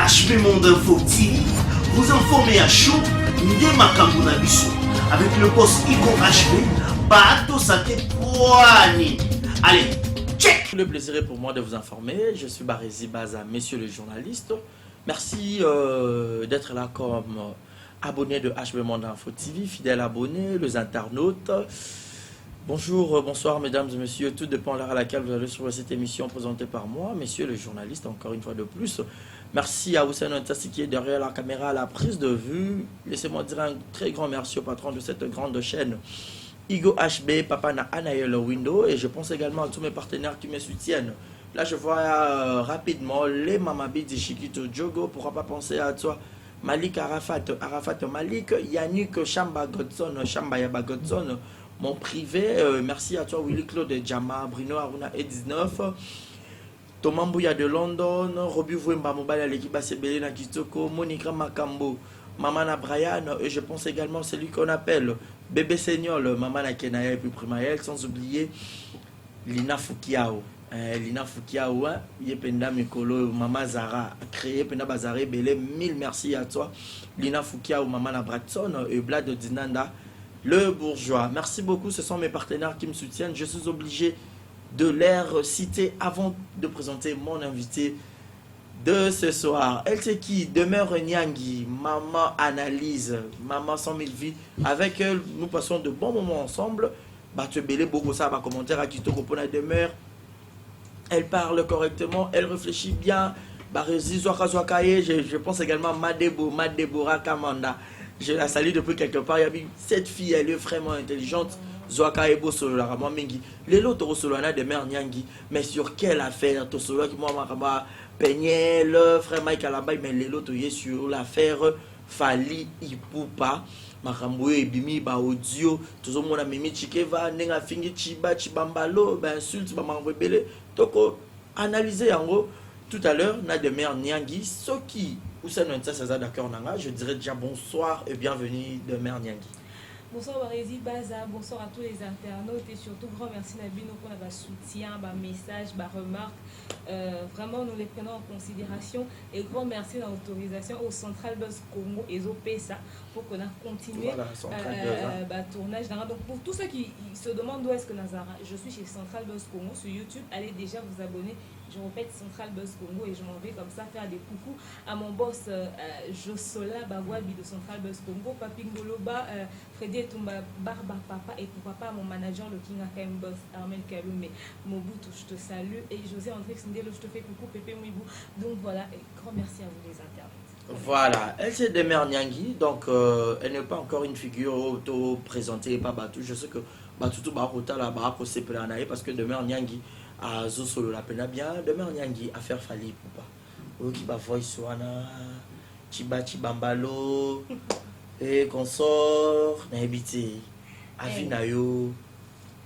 HP Monde Info TV, vous informez à chaud de Makambuna Bissou avec le boss Igo HP, Bato Santé Poani. Allez, check. Le plaisir est pour moi de vous informer. Je suis Barézi Baza, messieurs les journalistes. Merci d'être là comme abonné de HP Monde Info TV, fidèles abonnés, les internautes. Bonjour, bonsoir mesdames et messieurs, tout dépend de l'heure à laquelle vous allez suivre cette émission présentée par moi, messieurs les journalistes, encore une fois de plus. Merci à Hussein Ntassi qui est derrière la caméra à la prise de vue. Laissez-moi dire un très grand merci au patron de cette grande chaîne, Igo HB, Papa na Anaël Window, et je pense également à tous mes partenaires qui me soutiennent. Là je vois rapidement les Mamabi de Chiquito Djogo, pourquoi pas penser à toi Malik Arafat Malik, Yannick Chamba Godson, Chamba Yaba Godson, mon privé, merci à toi Willy Claude Djama, Bruno Aruna E19, Thomas Mbouya de London, Robu Vouemba Mobile à l'équipe ACBL na Kitoko, Monica Makambo, Mamana Brian, et je pense également celui qu'on appelle Bébé Seignol, Mamana Kenaya et puis Primaël, sans oublier Lina Fukiao. Lina Fukiao, Yependa Mikolo, Mama Zara, créé Penda Bazaré, Belé, mille merci à toi. Lina Fukiao, Mamana Bratson et Blad Dinanda. Le bourgeois. Merci beaucoup, ce sont mes partenaires qui me soutiennent. Je suis obligé de les citer avant de présenter mon invité de ce soir. Elle c'est qui? Demeure Nyangi, maman analyse, maman 100 000 vies. Avec elle, nous passons de bons moments ensemble. Batebele, beaucoup ça va commenter à Kitoko pour la demeure. Elle parle correctement, elle réfléchit bien. Barezi Zwakaye, je pense également à Madebora Kamanda. Je la salue depuis quelque part. Cette fille, elle est vraiment intelligente. Zwaka Ebo Solola, moi Mingi. Les lots Solola de mère Nyangi. Mais sur quelle affaire? Tosolola qui moi Maraba Peigné, frère Mike Alabay, mais les lots sur l'affaire Fali Ipupa. Maramboué et Bimi, ba audio. Tout le monde a mimi Chikeva, Nenga Fingi Chiba, Chibambalo, ben insulte, Bamamboué Bele. Toko, analyser en gros. Tout à l'heure, na de mère Nyangi, ce qui. D'accord, je dirais déjà bonsoir et bienvenue de Mère Nyangi. Bonsoir Barézi Baza, bonsoir à tous les internautes et surtout grand merci Nabino pour le soutien, message, remarque. Vraiment nous les prenons en considération et grand merci de l'autorisation au Central Buzz Congo et au PESA pour qu'on a continué tournage. Donc pour tous ceux qui se demandent où est-ce que Nazara, je suis chez Central Buzz Congo sur YouTube, allez déjà vous abonner. Je répète Central Buzz Congo et je m'en vais comme ça faire des coucous à mon boss Josola Bagwabi de Central Buzz Congo, Papi Ngoloba, Freddy Etumba, Barba Papa et pour papa mon manager le King FM Boss Armel Kalume, Mobutu, je te salue et José André Sindelo, je te fais coucou, Pépé Mouibou. Donc voilà, et grand merci à vous les internautes. Voilà, elle c'est Demer Nyangi, donc elle n'est pas encore une figure auto-présentée par Batou. Je sais que Batou Barota là-bas, c'est parce que Demer Nyangi a Zosolo la peine bien, Demer Nyangi a faire Fali ou pas. Qui va voice wana, Chiba Chibambalo, et consort, n'habité, Avinayo,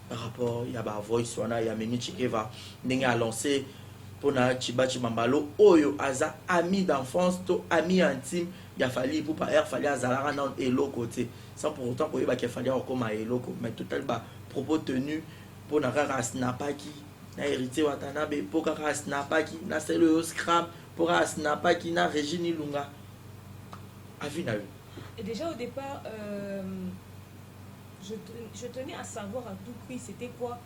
par rapport, il y a voice wana, il y a Meni Chikeva, n'a lancé pour na Chiba Chibambalo, Oyo Aza, ami d'enfance, ami intime, il a fallu pour pas fallait Azalara dans et l'autre côté. Sans pour autant qu'il qu'il fallait encore ma eloko, mais tout le propos tenu pour na Snapaki. Na hérité Watanabe pour kaka snapaki na selo scram pour snapaki na Régine Lunga avina. Et déjà au départ je tenais à savoir à tout prix c'était quoi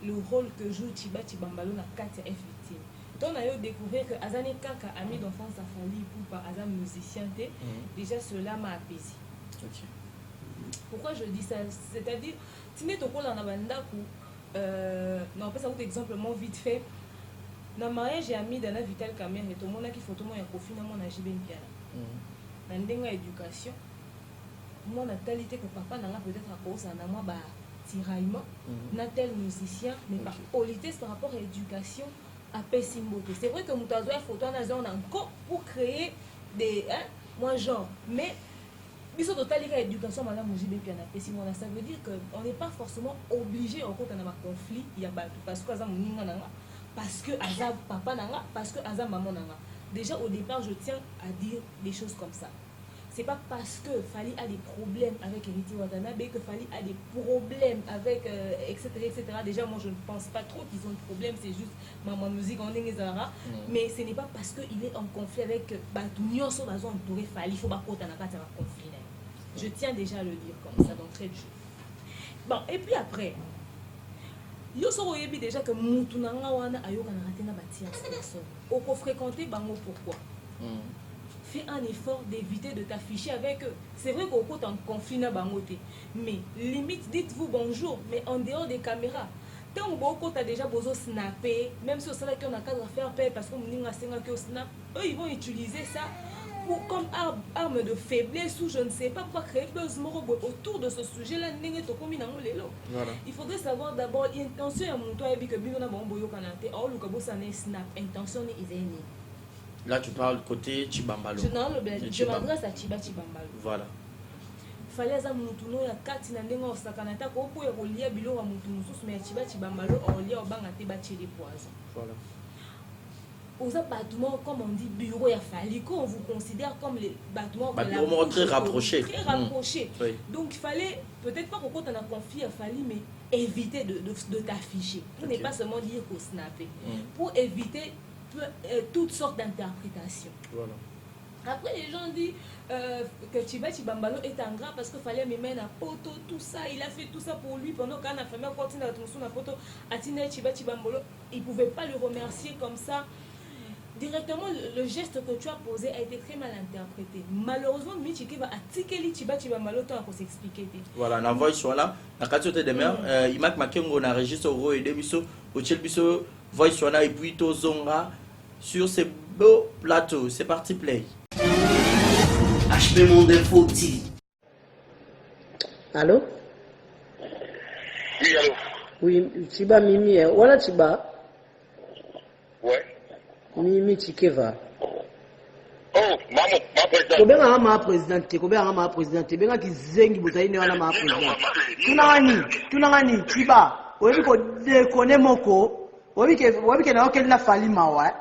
le rôle que joue Chiba Chibambalo na Katia F victime. Donc on a découvert que Azane Kaka ami d'enfance a fallu pour par Azam musicien déjà cela m'a apaisé. Okay. Pourquoi je dis ça? C'est-à-dire tu mets ton rôle en abandaku. Non, on peut ça exemple vite fait. Dans le mariage, j'ai mis dans la Vital Camer et tout le monde qui photo moi confié dans mon agibé piano. Dans l'éducation, moi la qualité que papa n'a peut-être à cause d'un moi tiraillement, n'a tel musicien, mais par politesse par rapport à l'éducation à Pessimbote. C'est vrai que Moutazo a photo on a encore pour créer des moi genre, mais ils sont totalement éducation madame Moujibé Piana. Et si ça veut dire qu'on n'est pas forcément obligé en compte dans un conflit, il y a parce que Azam Ninga Nanga, parce que Azam Papa Nanga, parce que Azam Maman Nanga. Déjà au départ, je tiens à dire des choses comme ça. c'est pas parce que Fally a des problèmes avec Héritier Watanabe que Fally a des problèmes avec etc., etc. Déjà, moi, je ne pense pas trop qu'ils ont de problèmes, c'est juste ma musique en Zara. Mais ce n'est pas parce qu'il est en conflit avec Batunion sur la zone entourée Fally, il faut pas qu'on ait un conflit. Je tiens déjà à le dire comme ça d'entrée de jeu. Bon, et puis après, yo so oyebi déjà que mutu na nga wana ayoka na raté na batias personne. Oko fréquenter bango pourquoi? Fais un effort d'éviter de t'afficher avec eux. C'est vrai qu'au côté en conflit na bangote, mais limite dites-vous bonjour, mais en dehors des caméras. Tant que tu as déjà besoin de snapper, même si on sait qu'on a qu'à faire paix parce qu'on a snap, eux ils vont utiliser ça comme arme de faiblesse ou je ne sais pas pourquoi créer buzz autour de ce sujet-là. Il faudrait savoir d'abord l'intention de mon toit et que bien on a bon boyo kanate or le kabo ça n'est snap intention est éni. Là tu parles côté Chibambalo. Je m'adresse à Chibambalo. Voilà. Fallait à mutu no ya kati na ndenga osakanata ko po ya kolia bilo wa mutu mususu mais Chibambalo olia obanga te ba chili poison. Voilà. Aux bâtiments, comme on dit, bureau et Fally, on vous considère comme les bâtiments très rapprochés. Très rapprochés. Oui. Donc il fallait, peut-être pas pourquoi tu as confié à Fally, mais éviter de t'afficher. Pour ne pas seulement dire qu'au snapper. Pour éviter toutes sortes d'interprétations. Voilà. Après, les gens disent que Chibambalo est un gras parce qu'il fallait me mettre un poteau, tout ça. Il a fait tout ça pour lui pendant qu'on a fait ma porte dans un poteau. Chibambalo, il ne pouvait pas le remercier comme ça. Directement, le geste que tu as posé a été très mal interprété. Malheureusement, Michiki va attiquer Chibambalo pour s'expliquer. Voilà, la voix soit là. La qualité de mer, il m'a marqué qu'on a enregistré au et demiso, au Chelbiso, voix soit là et puis Tozonga sur ces beaux plateaux. C'est parti, play. HB Monde Info TV. Allô? Oui, allô? Oui, Chiba Mimi, voilà Chiba. Ouais. Mimi Chikeva. Oh, ma présidente. Kobenga ma présidente, benga kizengi bozaine wana ma présidente. Tunangani Chiba, oyebi ko déconner moko, oyebi ke na okeli la Fally mawa.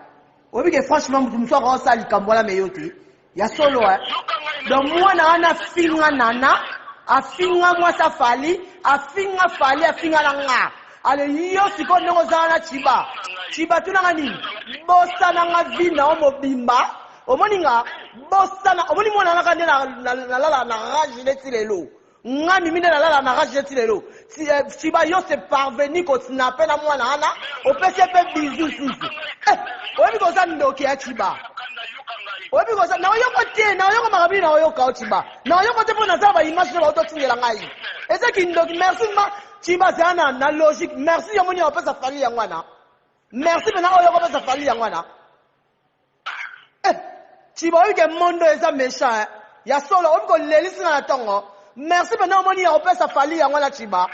Oyebi ke franchement mutu ko sali kambola meyoti. Ya solo donc moi na finga nana, afinga moi sa Fally, afinga Fally, afinga langa. Ale yo siko ndongo zana Chiba tunangani bossa nanga vina omobimba omoninga bossa na omoni mwana na kande na rage letilelo nga mimi na na rage letilelo Chiba yo se parvenu ko snapper na mwana ana opese pe bisous susu oyebi ko sandoki ya Chiba oyebi ko na yo kote na yo ko makabi na yo ka Chiba na yo kote pona za ba image na auto tingela ngai eze kindoki merci ma Chiba c'est na logique merci yo moni opesa Fally ya mwana merci maintenant oyo ko opesa Fally ya mwana Chiba oyo ke mondo eza méchant ya solo oyo ko lelisi na tongo merci maintenant moni opesa Fally ya mwana Chiba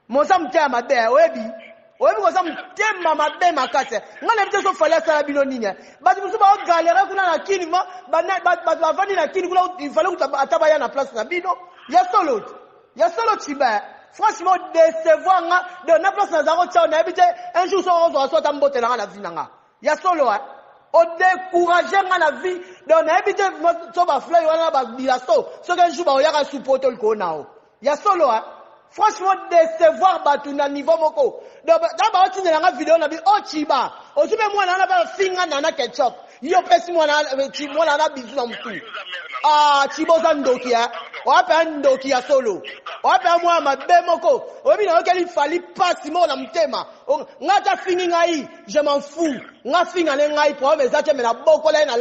moza mtema mabe oyebi ko sa mtema mabe makase ngale mte so Fally sala bino ninya bati musu ba galère kuna na kini ma ba vani na kini kuna il fallait que atabaya na place na bino ya solo Chiba. Franchement, décevoir, de na place na zaro tchao na habité un jour so tambote la vie nanga. Ya solo o décourager na vie de na habité so ba fly wana ba bilasto so qu'un jour ba o yaka supporter le konao. Ya solo franchement décevoir batu na niveau moko. Donc ba o tinela nga vidéo na bi o Chiba. O sube mwana na ba finga na ketchup. Yo pesi mwana na bizu na mtu. Chibo zandoki wape ndoki ya solo wape mwa mabe moko obi na okeli Fally passe mo na mtema ngata fingi ngai je m'en fous nga finga ne ngai problème za me na bokola na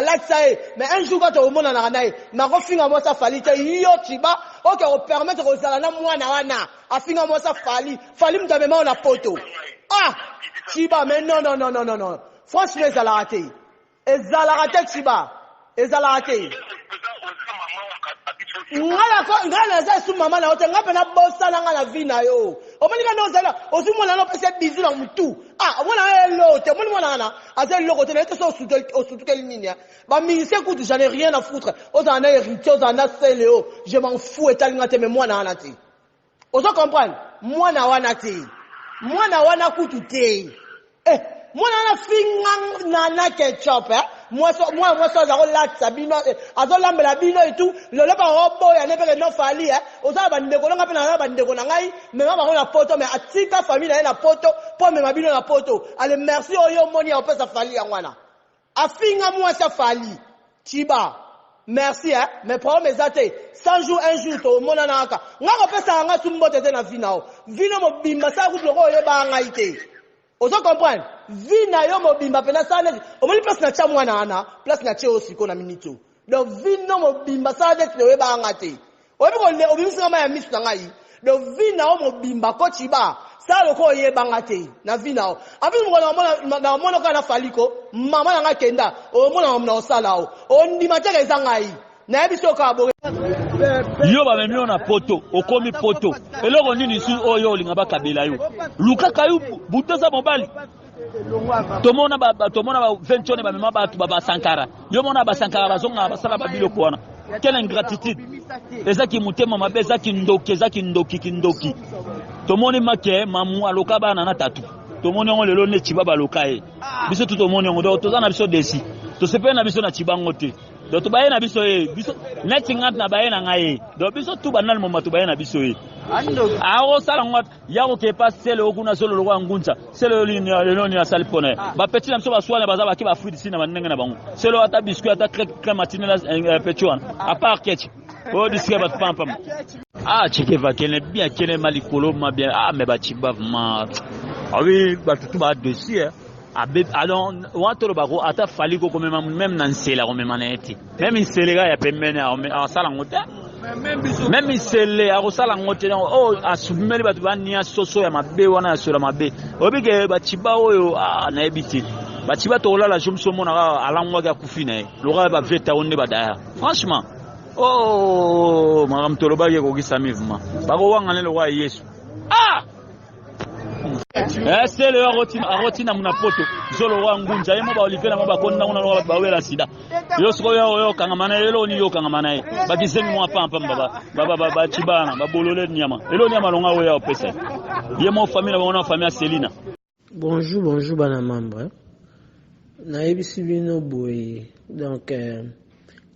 lexae mais un jour quand on mona na nai na ko finga mo sa Fally te yo Chiba OK o permettre ko sala na mwana wana afinga mo sa Fally mtabe ma na poto Chiba mais non franchement ça l'a raté Chiba ezala raté ngala za su mama na hotel ngapena bossa na ngala vina yo omonika no zala osumona no pese bizu na mtu mona elote mona na azel lokote na eto so osutuke linia ba ministre kutu j'en ai rien à foutre ozana héritier ozana seleo je m'en fous etalinga te mais mwana wana te ozo comprendre mwana wana kutu te mwana na finga na ketchup moi ça zaro lat sabino azo lambela bino et tout le pas robo ya ne pe no fali oza bande ko nga pe na bande ko na ngai mais ma ba na poto mais atika famille na poto po me mabino na poto ale merci oyo moni ya opesa fali ya ngwana afinga moi ça fali Chiba merci mais problème ezate 100 jours un jour to mona na aka nga ko pesa nga sumbo tete na vinao vino mo bimba sa ku loko ye ba ngai te ozo comprendre vina yo mo bimba pena sana o moni place na cha mwana ana place na che osiko na minito donc vino mo bimba sa de ye ba ngate o bi ko le o bi singa ma ya misu na ngai donc vina o mo bimba ko Chiba sa loko ye ba ngate na vinao afi mo na mona kana faliko mama na ngakenda o mona na osala o ndima teke zangai na biso ka bo yo ba memi na poto okomi poto eloko nini su oyo olinga bakabela yo luka kayu butesa mobali tomona ba 20 ba mema ba Sankara yo mona ba Sankara bazonga basala ba biloko wana quelle ingratitude ezaki mutema mabe ezaki ndoki tomoni make mamu aloka bana na tatu tomoni on lelo ne Chiba baloka e biso tout tomoni on do tozana biso desi to sepe na biso na Chibango te do to baye na biso biso netinga na baye na ngai do biso tu banal mo matu baye na biso awo sala ngot yako ke pas sele okuna solo lokwa ngunza sele lelo ni asali pone ba petit na biso ba swala baza ba ki ba fruit sina banenge na bango sele ata biscuit ata crème matinée la pechuan à part ketchup o disque ba pam cheke va kene bien kene malikolo ma bien mais ba Chiba vraiment oui ba tout ba dossier alors wato bako ata fali ko même nan sela ko même naneti même selega ya pemene a sala ngota même sele a ko sala ngote asubimeli batu bania soso ya mabe wana ya sola mabe obike ba Chiba oyo na ebiti ba Chiba to la jomso mona alangwa ga kufina loga ba veta onne badaya franchement magam toloba ye ko gisami vuma bako wangane lo wa Yesu c'est le rotina muna poto zolo wa ngunja yemo ba olivela mo ba konna ngona ba wela sida yo siko yo kangamana elo ni yo kangamana ba kisengi mo pampa ba Chibana ba bolole nyama elo nyama longa we ya opesa yemo famille ba ona famille Selina. Bonjour bana membre na ebisi bino boye donc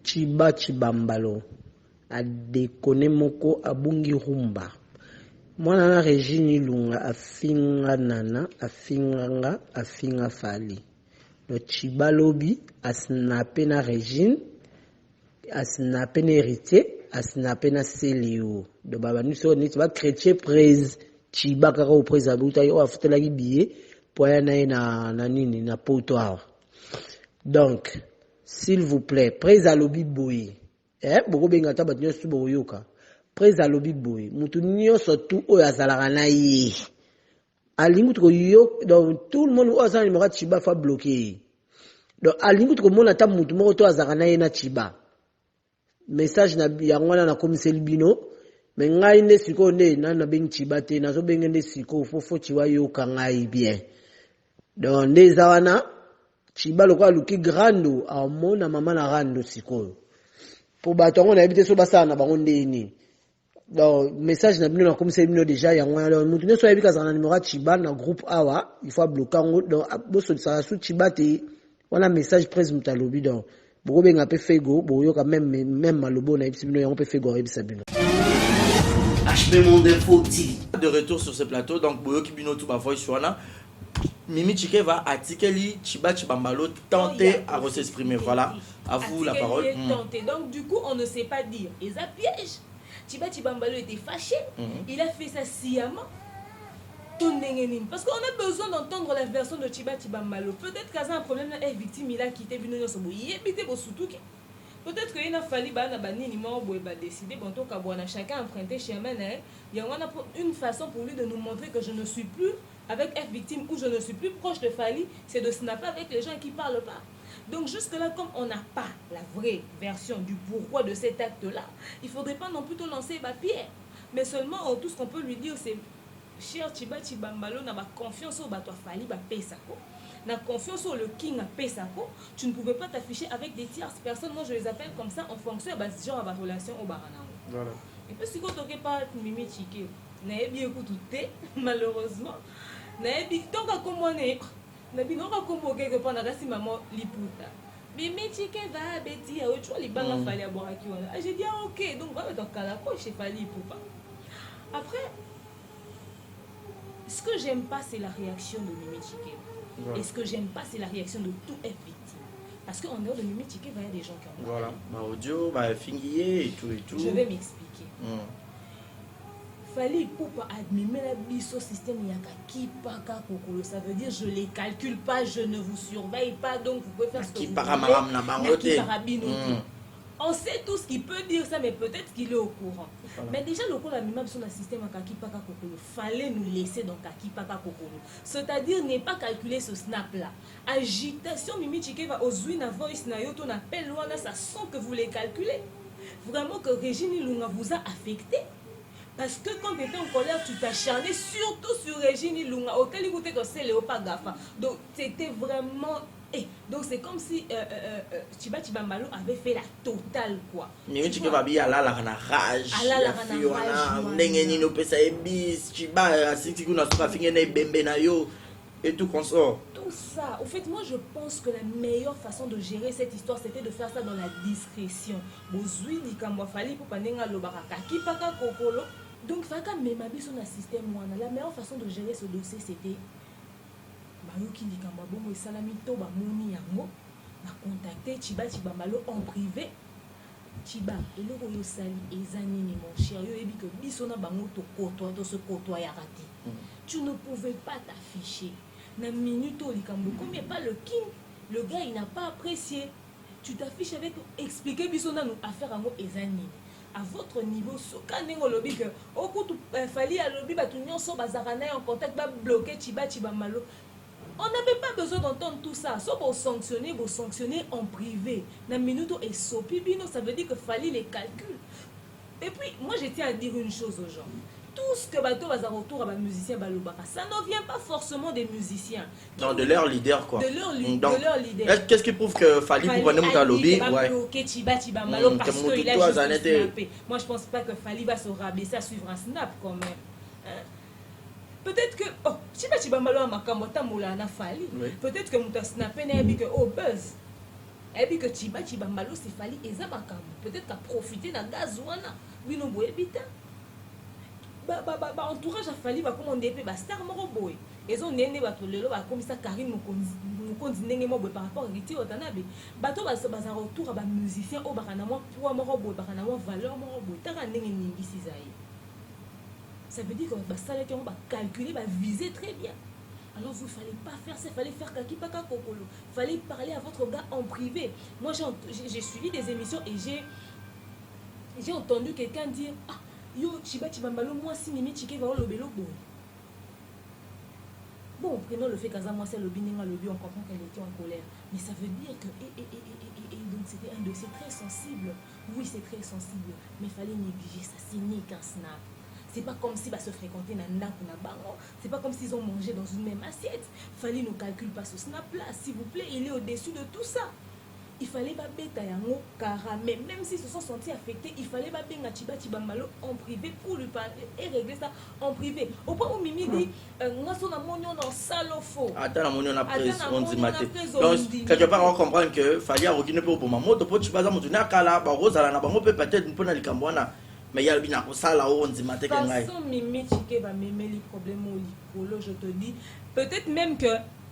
Chibambalo a déconné moko abungi rumba mwana na Regine Ilunga afinga nana afinga fali le Chiba lobi asnape na Regine asnape na héritier asnape na Selio de baba nuso ni ba chrétien presse Chiba kaka au presse abuta yo afutela ki billet poya na nini na potoir donc s'il vous plaît presse alobi boy boko benga ta batnyo su boyoka presse alobi boy mutu nyonso tu oyo azalaka na ye alingi to yo donc tout le monde oza numéro Chiba fa bloquer donc alingi to mona ta mutu moko to azalaka na ye na Chiba message na yango na komiseli bino mais ngai ne siko ne na bengi Chiba te nazo bengi ne siko fofo Chiwa yo kangai bien donc ndeza wana Chiba lokwa luki grando amona mama na rando siko pour batongo na habité so basana na bango ndeni donc message na bino na komiseli bino déjà yango alors mutu ne so yebika za na numéro Chiba na groupe awa il faut bloquer ngo donc boso ça su Chiba te wana message presse mutalobi donc boko benga pe fego boyo ka même malobo na yebisi bino yango pe fego yebisa bino HB Monde Info TV. De retour sur ce plateau, donc Boyo Kibino Touba Voice Wana, Mimi Chike va articuler Chiba Chibambalo tenter à s'exprimer. Voilà, à vous la parole. Donc du coup, on ne sait pas dire. Et ça piège. Chiba Chibambalo était fâché. Il a fait ça sciemment. Parce qu'on a besoin d'entendre la version de Chiba Chibambalo. Peut-être qu'à un problème, la victime, il a quitté Vino Sobo. Il est habité au Soutouki. Peut-être qu'il a fallu décider, chacun emprunté chez Mané. Il y a une façon pour lui de nous montrer que je ne suis plus avec F victime ou je ne suis plus proche de Fali, c'est de snapper avec les gens qui ne parlent pas. Donc jusque-là, comme on n'a pas la vraie version du pourquoi de cet acte-là, il ne faudrait pas non plus te lancer ma pierre. Mais seulement, tout ce qu'on peut lui dire, c'est cher Chiba Chibambalo, n'a pas confiance au bateau Fali, Pesako. Na confiance sur le king à Pesako, tu ne pouvais pas t'afficher avec des tierces personnes. Moi, je les appelle comme ça en fonction de genre à ma relation au Baranao. Voilà. Et puis, si tu n'as pas Mimi Chike, n'a bien écouté, malheureusement, n'a bien tant qu'à comment n'est n'a bien non comme quelque part n'a pas si maman liputa. Mimi Chike va Betty, tu vois les banques fallait avoir à qui on a. J'ai dit ah ok, donc va dans Kalako chez Fali Poupa. Après, ce que j'aime pas c'est la réaction de Mimi Chike. Et ce que j'aime pas c'est la réaction de tout F victime. Parce qu'en dehors de Mimi Chike, il y a des gens qui ont. Voilà, ma audio, ma fingier et tout et tout. Je vais m'expliquer. Fallait pour admirer la biso système qui paka kokolo, ça veut dire je les calcule pas, je ne vous surveille pas, donc vous pouvez faire ce que vous voulez. On sait tous qu'il peut dire ça, mais peut-être qu'il est au courant. Voilà. Mais déjà le coup la même sur le système kaki paka kokolo, fallait nous laisser dans kaki paka kokolo. C'est-à-dire ne pas calculer ce snap là. Agitation Mimi Chike va aux na voice na yo ton appel loin ça sent que vous les calculez. Vraiment que Régine Lunga vous a affecté. Parce que quand tu étais en colère, tu t'acharnais surtout sur Régine Ilunga. Auquel il goûtait que c'est Léopa Gafa. Donc c'était vraiment. Donc c'est comme si Chiba Malo avait fait la totale quoi. Mais tu peux pas bien aller à la rage. La rage. Et tout consort. Tout ça. Au fait, moi je pense que la meilleure façon de gérer cette histoire c'était de faire ça dans la discrétion. Bozui ni kamwa fali pour panenga lobaraka ki paka kokolo. Donc, même sur le système, la meilleure façon de gérer ce dossier, c'était contacter Chiba Malo en privé. Chiba, et le royaume sali, et zanini, mon cher, il dit que bisona bangoto kotoa, de ce kotoa yarati. Tu ne pouvais pas t'afficher. Na minute, comme il pas le king, le gars, il n'a pas apprécié. Tu t'affiches avec expliquer bisona nous affaire à moi et zanini. À votre niveau, quand on a lobby que au coup fallait à lobby batunion so bazarana en contact ba bloquer Chiba Malo. On n'avait pas besoin d'entendre tout ça. Sauf pour sanctionner en privé. Na minuto et sopi bino, ça veut dire que fallait les calculs. Et puis moi je tiens à dire une chose aux gens. Tout ce que bateau va retour à musicien balobaka, ça ne vient pas forcément des musiciens. Non, de leur leader quoi. De leur leader. Qu'est-ce qui prouve que Fali pour prendre mon lobby? Ouais. Chiba Malo parce qu'il a juste snappé. Moi je pense pas que Fali va se rabaisser à suivre un snap quand même. Hein? Peut-être que Chiba Malo a makamota moula na Fali. Peut-être que muta snappé n'a dit que buzz. Et puis que Chiba Malo c'est Fali et ça peut-être qu'à profiter d'un gaz wana. Oui non boye bita. Entourage a fallu comme on dit star moko boy ils ont néné bato lelo ba comme ça Karine mokonzi ndenge mo boy par rapport à riti otanabe bato ba retour ba musicien o bakana mo poids moko boy bakana mo valeur moko boy taka ndenge ningi sizaye ça veut dire que ba sala ki on ba calculer ba viser très bien. Alors vous fallait pas faire ça, il fallait faire kaki paka kokolo, fallait parler à votre gars en privé. Moi j'ai suivi des émissions et j'ai entendu quelqu'un dire yo Chiba Malo moi si Mimi Chike va au lobelo boy. Bon, prenons le fait qu'Aza moi c'est le bininga lobby, on comprend qu'elle était en colère, mais ça veut dire que donc c'était un dossier très sensible. Oui, c'est très sensible, mais il fallait négliger ça, c'est ni qu'un snap. C'est pas comme si se fréquenter dans na bango, c'est pas comme s'ils ont mangé dans une même assiette. Fallait ne calcule pas ce snap là, s'il vous plaît, il est au-dessus de tout ça. Il fallait pas bêta yango mais même s'ils se sont sentis affectés, il fallait pas benga Chiba Malo en privé pour lui parler et régler ça en privé. Au point où Mimi dit nga son amonion dans salofo. Attends la monion après on dit maté. Donc quelque part on comprend que fallait retenir pour mamoto pour Chiba za mutuna kala ba rosa na bango peut-être mpona likambwana. Mais il y a bien ça là on dit maté que ngai. Façon Mimi Chike va m'aimer les problèmes au likolo, je te dis. Peut-être même que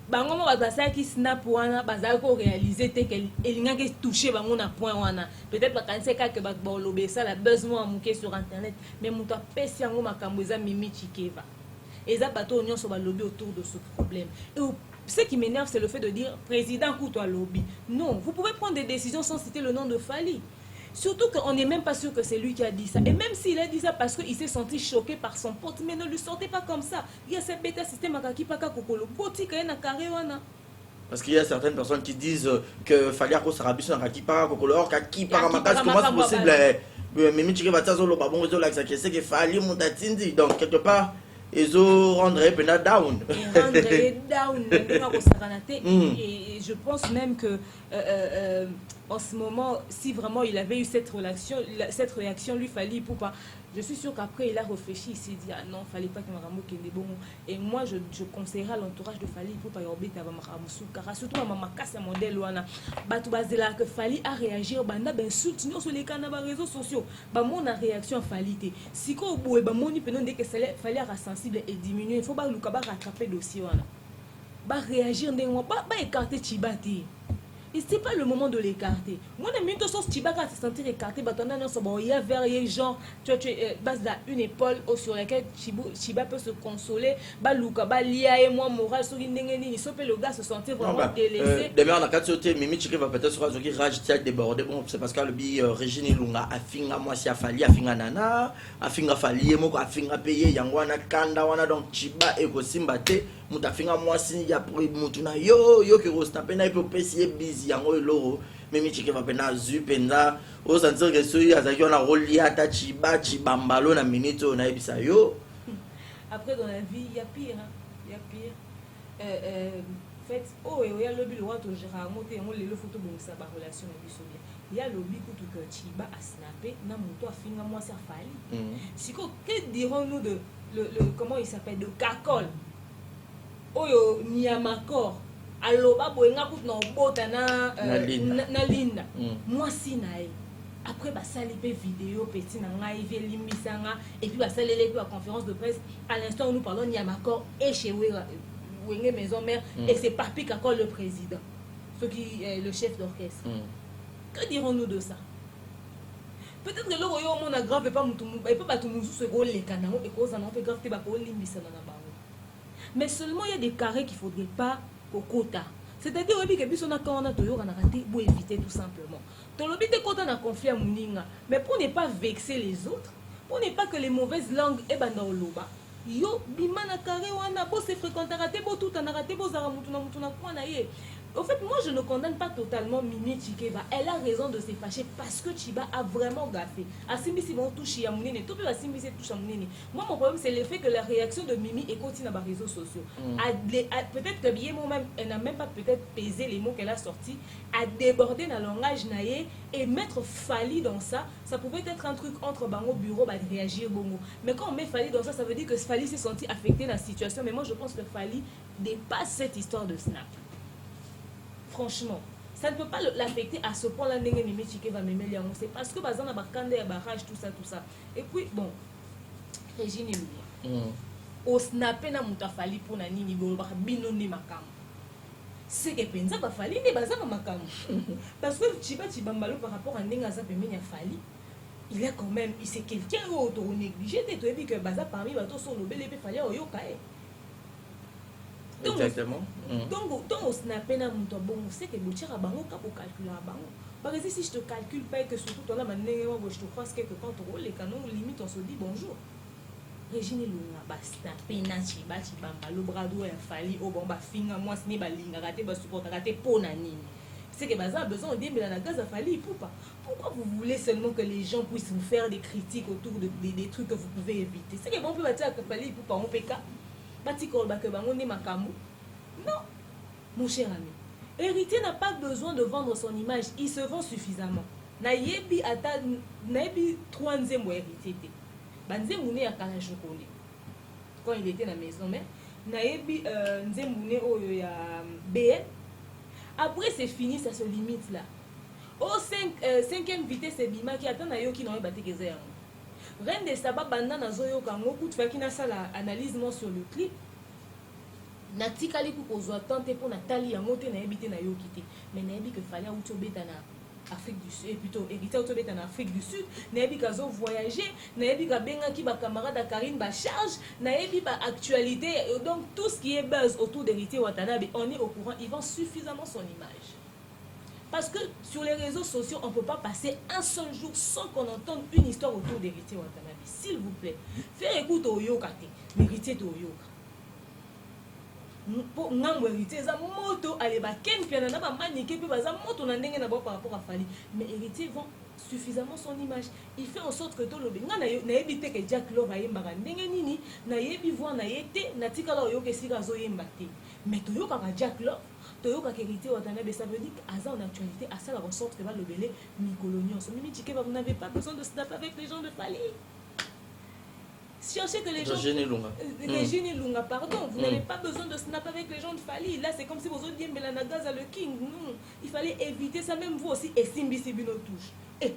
bango bazasa qui snap wana bazali ko réaliser te que elinga ke toucher bango na point wana peut-être bakanise ka ke ba lobe ça la besoin muke sur internet mais muto pesi yango makambo eza Mimi Chike va eza bato nyonso ba lobby autour de ce problème. Et ce qui m'énerve c'est le fait de dire président Kouto lobby. Non, vous pouvez prendre des décisions sans citer le nom de Fali. Surtout qu'on n'est même pas sûr que c'est lui qui a dit ça. Et même s'il a dit ça parce qu'il s'est senti choqué par son pote, mais ne lui sortez pas comme ça. Il y a cette bêta système à Kakipaka Kokolo. Parce qu'il y a certaines personnes qui disent que fallait qu'on se rabisse dans Kakipaka Kokolo. Or, Kakipaka Makas, comment c'est possible? Mimi Chike va t'azo le babon, ils ont l'accès, c'est qu'il fallait mon datindi. Donc, quelque part, ils ont rendu Pena down. Et je pense même que. en ce moment, si vraiment il avait eu cette réaction, lui fallait pour pas. Je suis sûre qu'après il a réfléchi, il s'est dit ah non, fallait pas que Maramo kende bon. Et moi je conseillerais à l'entourage de Fali pour pas y obéir à Maramo surtout à Maman Kassa modèle wana. Batu bazela que Fali a réagi, banda ben soutenir sur les canaux réseaux sociaux. Ba mon réaction Fali té. Si ko boue ba moni penon dès que Fali a sensible et diminuer, il faut pas luka ba rattraper dossier wana. Ba réagir ndenge ba écarter Chibati. Et c'est pas le moment de l'écarter. Moi, les minutes sont Chibaka se sentir écarté, il y a vers genre, tu base une épaule sur laquelle Chiba peut se consoler, Baluka, Balia et moi, moral, sur l'indéngénie, il peut le gars se sentir vraiment délaissé. Demain, on a 4 sautés, Mimi Chiki va peut-être se raser, Raj Tiak débordé. Bon, c'est parce que le bi Régine Lunga a finga moi si a falli, a finga nana, a finga falli, a finga payé, Yangwana Kanda, wana donc Chiba et Kosimbate. Mutafinga moi si ya mutuna yo ki rosta pena ipo pesi busy yango loro mimi chike va pena zu penza o sentir que so ya zaki na roli ata chibambalo na minute na ebisa yo. Après dans la vie il y a pire hein, il y a pire fait oh il y a le bi lo to gera monter on le photo bon ça ba relation na biso bien il y a le bi ko to que chiba a snapper na moto afinga moi ça fali siko que dirons-nous de le comment il s'appelle de Kakol oyo Niamakor aloba boenga kut na bota na linda moi si nae après ba sali pe vidéo petit na ngai limisanga et puis ba sali la conférence de presse à l'instant où nous parlons Niamakor et chez Wenge maison mère et c'est Papi Kakol le président ce qui est le chef d'orchestre. Que dirons-nous de ça? Peut-être que le royaume on a grave pas mutumu et pas tout musu se rôle les canaux et cause on peut grave te ba ko limisanga na ba. Mais seulement il y a des carrés qu'il ne faudrait pas au quota. C'est-à-dire que on a quand on a raté pour éviter tout simplement. Ton lobby de quota n'a confié à Mouninga. Mais pour ne pas vexer les autres, pour ne pas que les mauvaises langues et loba. Yo bimana carré wana bo se fréquenter raté bo tout en raté bo zara mutuna kwa na ye. En fait, moi, je ne condamne pas totalement Mimi Chikeva. Elle a raison de se fâcher parce que Chiba a vraiment gaffé. Asimbisi vont toucher à Mounene. Tout peut Asimbisi touche à Mounene. Moi, mon problème, c'est le fait que la réaction de Mimi est continue dans les réseaux sociaux. Peut-être que bien moi-même, elle n'a même pas peut-être pesé les mots qu'elle a sortis, à déborder dans le langage naïe et mettre Fali dans ça. Ça pouvait être un truc entre Bango bureau, de réagir bongo. Mais quand on met Fali dans ça, ça veut dire que Fali s'est senti affecté dans la situation. Mais moi, je pense que Fali dépasse cette histoire de snap. Franchement, ça ne peut pas l'affecter à ce point-là. C'est parce que bazana bakande ya barrage tout ça. Et puis bon, Régine Lunia. Au snapé na mutafali pour na nini bo ba bino ni makam. C'est que penza ba fali ni bazana makam. Parce que Chibambalo par rapport à Nenga za pemenya fali, il est quand même, c'est quelqu'un auto négligé de toi que baza parmi bato son lobé pe fali oyoka e. Exactement. Donc, au snapé na muto bon, c'est que boutir à bango pour calculer à bango. Par exemple, si je te calcule pas et que surtout toi là maintenant je te croise quelque part tu les canons limite on se dit bonjour. Régine Lunga ba snapé na Chibamba le bras droit a fallu au bon ba finga moi ce n'est ba linga raté ba support raté pour na nini. C'est que baza a besoin de mais la gaz a fallu pourquoi vous voulez seulement que les gens puissent vous faire des critiques autour de des trucs que vous pouvez éviter. C'est que bon peut bâtir que fallu pour pas on PK. Non, mon cher ami. Héritier n'a pas besoin de vendre son image. Il se vend suffisamment. Nayebi ata nayebi 3e mois héritier. Banzemune ya kana chokone. Quand il était dans la maison mère, nayebi nzemune oyo ya BN. Après c'est fini, ça se limite là. Au 5e vitesse c'est bima qui attend na yo qui n'aurait battu que ça. Reine de Saba banda na zoyo kango coup tu qui na ça la analyse sur le clip natikali ku kozwa tante pour Nathalie yango te na ebité na yo kité mais na ebi que fallait auto beta na Afrique du Sud et plutôt hérité auto beta na Afrique du Sud na ebi ka zo voyager na ebi ka benga ki ba camarade Karine ba charge na ebi ba actualité donc tout ce qui est buzz autour d'Héritier Watanabe on est au courant, ils vendent suffisamment son image. Parce que sur les réseaux sociaux, on ne peut pas passer un seul jour sans qu'on entende une histoire autour d'Héritier Watanabe. S'il vous plaît, faire écoute au yoga, l'héritier de yoga. Pour ngambo héritier, ça moto, allez, bah, ken piano, n'a pas maniqué, puis bah, ça moto, n'a n'engagé d'abord par rapport à Fali. Mais héritier vend suffisamment son image. Il fait en sorte que tout le monde n'a évité que Jack Love aille m'baga n'engagé nini, n'a ébi voir n'a été, n'a tika la yoga si gazo yembate. Mais tu yoga Jack Love. toyoka hérité Watanabe, ça veut dire qu'Aza en actualité, à ça la ressorte que va le belé Nicolonion. Mimi Tike, vous n'avez pas besoin de snap avec les gens de Fali. Cherchez que les gens. Régine Lunga, pardon. Vous n'avez pas besoin de snap avec les gens de Fali. Là, c'est comme si vous autres dites Melanagaza le King. Non. Il fallait éviter ça, même vous aussi. Et Simbi Sibino touche. Et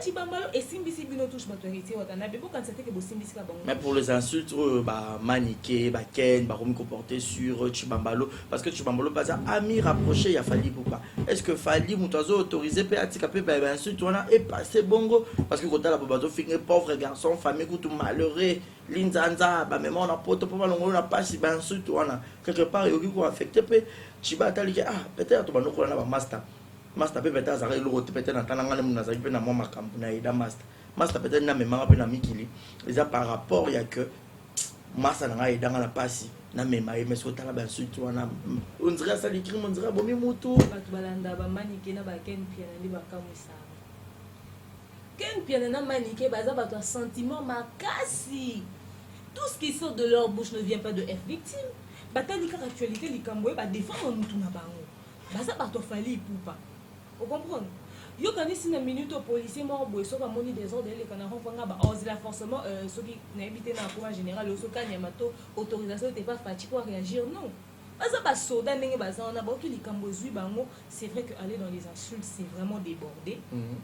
Chibambalo et Simbi Sibino touche. Mais pour les insultes, Maniké, Ken, Baroumi comporté sur Chibambalo. Parce que Chibambalo, pas ami rapproché, il a fallu pour pas. Est-ce que Fali, Moutazo autorisé, peut être insulte, on a passé bongo. Parce que quand la Bobazo finit pauvre garçon, famille, tout malheureux, Linzanza, même on a pote, on a pas si insulte, on a quelque part, il y a affecté, Chiba Tali, peut-être, on a un master. Master peut-être azare l'autre peut-être n'entendant les mounas arriver dans moi ma campagne ida master peut-être na même pas na mikili déjà par rapport il y a que massa na ida na passi na même mais so tala ba surtout on dirait ça les crimes on dirait bomi mutu batu balanda ba manike na ba ken piana ndi ba kamusa ken piana na manike baza batu a sentiment makasi tout ce qui sort de leur bouche ne vient pas de F victime batali ka actualité likambo ba défendre mutu na bango baza batu fali poupa. Vous comprenez? Yo quand ici une minute au policier mort boy so ba moni des ordres les canards fanga ba là forcément ceux qui n'habitent dans le pouvoir général le so kanyamato autorisation n'était pas fatigué pour réagir non. Baza ba soda ndenge baza on a ba ki likambo zui bango c'est vrai que aller dans les insultes c'est vraiment débordé.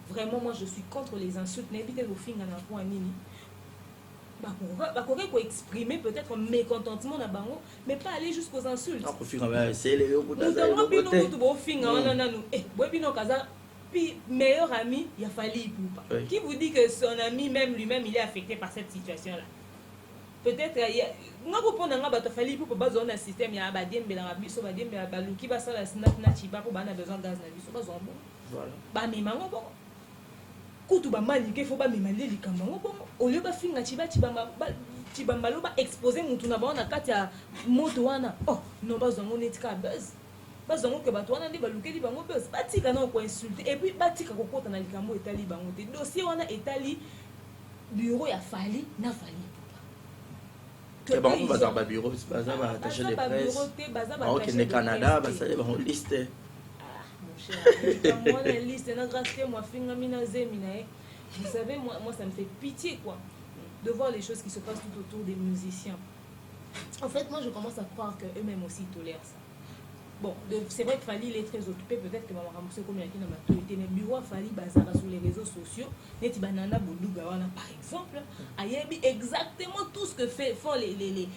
Vraiment moi je suis contre les insultes n'habite au finga na point nini. Bakoke ko exprimer peut-être mécontentement na bango mais pas aller jusqu'aux insultes. Non pour finga c'est les côté. Nous bino mutu bo finga wana nanu boy bino kaza puis meilleur ami il a fallu pour qui vous dit que son ami même lui-même il est affecté par cette situation là. Peut-être nga ko pona nga bato fallu pour ba zone système ya ba dembe na biso ba dembe ba luki ba sala snap na chiba ko bana besoin gaz na biso ba zombo. Voilà. Ba mimango bon. Kutu ba manike faut ba mimali likambango bon au lieu ba finga chibambalo ba exposer mutu na ba na kati ya moto wana oh non ba zongo netika buzz ba zongo ke bato wana ndi ba lukeli bango buzz batika na ko insulter et puis batika ko kota na likambo etali bango te dossier wana etali bureau ya Fali na Fali que ba ko ba bureau ba za ba attaché de presse OK ne Canada ba ça ba liste moi la liste na grâce moi finga mina zemina vous savez moi ça me fait pitié quoi de voir les choses qui se passent tout autour des musiciens. En fait moi je commence à croire que eux-mêmes aussi tolèrent ça. Bon c'est vrai que Fali il est très occupé peut-être que maman Ramsey comme il y a qui dans ma autorité mais bureau Fali bazara sur les réseaux sociaux neti banana boduga wana par exemple ayebi exactement tout ce que font les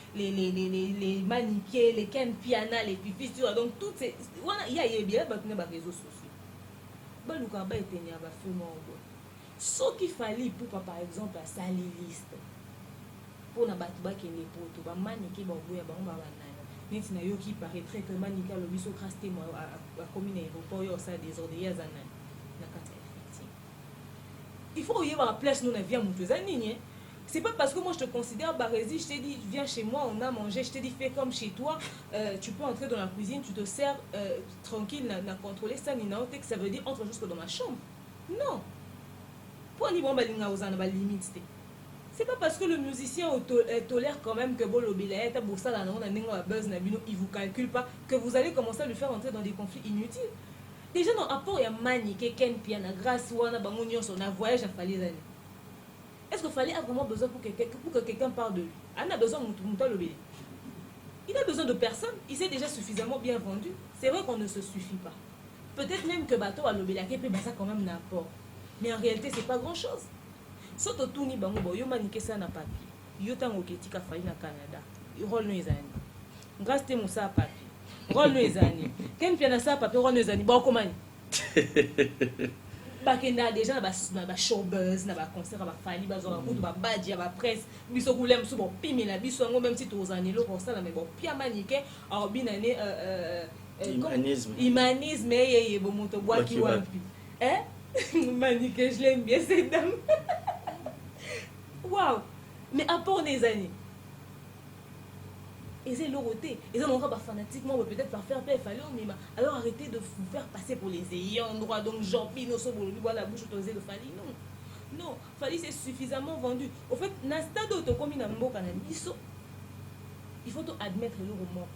maniqués les ken piana les pipis tu vois donc tout c'est voilà il y a yebi ba tuna ba réseaux sociaux ba luka ba etenia ba fait moi ce qu'il fallait pour par exemple à sali liste pour na batu ba kene poto ba maniqué ba boya ba ba neti na yo qui paraîtrait que manika le biso crasté moi à commune aéroport yo ça des ordres ya zana na kata effectivement il faut y avoir place nous na vient mutu zanini c'est pas parce que moi je te considère Barési je t'ai dit viens chez moi on a mangé je t'ai dit fais comme chez toi tu peux entrer dans la cuisine tu te sers tranquille na contrôler ça ni na que ça veut dire entre jusque dans ma chambre non pour ni bon balinga ozana ba limite. C'est pas parce que le musicien tolère quand même que il vous calcule pas que vous allez commencer à le faire entrer dans des conflits inutiles. Déjà dans rapport il y a maniqué ken piana grâce wana bango nyonso na voyage à Fali zani. Est-ce que Fali a vraiment besoin pour que quelqu'un parle de lui? On a besoin de le. Il a besoin de personne, il s'est déjà suffisamment bien vendu. C'est vrai qu'on ne se suffit pas. Peut-être même que bateau a lobé la kepe ça quand même n'importe. Mais en réalité c'est pas grand-chose. Soto tuni bango bo yo manike ça na papier yo tango ketika Fali na Canada yo rôle no ezani grâce te musa papier rôle no ezani ken piana ça papier rôle no ezani ba komani ba kenda déjà na ba showbuzz na ba concert ba Fali ba zo ba ba badge ba presse biso kulem so bo pimela biso ngo même si tozani lo pour ça na mais bon pia manike a binane humanisme yeye bo moto bwa ki wapi Manique, je l'aime bien cette dame. Waouh! Mais à part des années. Et c'est l'oroté. Et ça, on va fanatiquement, peut-être par faire peur, fallait mais alors arrêtez de vous faire passer pour les ayants droit. Donc, Jean-Pino, la bouche autorisée de Fali. Non. Non, Fali, c'est suffisamment vendu. Au fait, dans ce stade, il faut admettre le roman.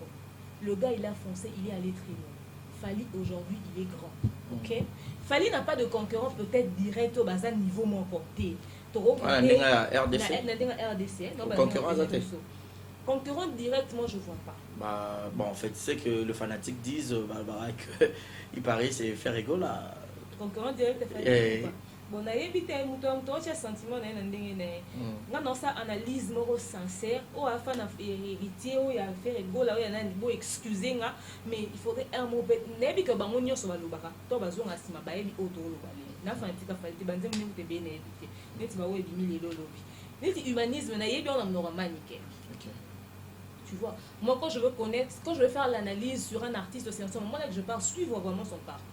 Le gars, il a foncé, il est allé très loin. Fally, aujourd'hui, il est grand. Ok? Fally n'a pas de concurrent peut-être direct au bas niveau mon côté. RDC. Concurrent direct, moi je vois pas. Bah, bon, en fait, tu sais que le fanatique disent que il paraît c'est faire rigolo là. Concurrent direct, Fally. Bon, on a évité un mouton, toi tu as sentiment dans sa analyse moro sincère, ou à faire héritier, ou à faire rigolo là, ou à beau excuser, mais il faudrait un mot bête. N'est-ce que bangonio sur le baka, toi bazon à sima baebi auto le balé. N'a pas un petit café, tu bandes même te bien évité. N'est-ce pas où est bimili lolobi. N'est-ce humanisme n'a yé bien en normal nickel. Tu vois, moi quand je veux connaître, quand je veux faire l'analyse sur un artiste, c'est en ce moment là que je pars suivre vraiment son parcours.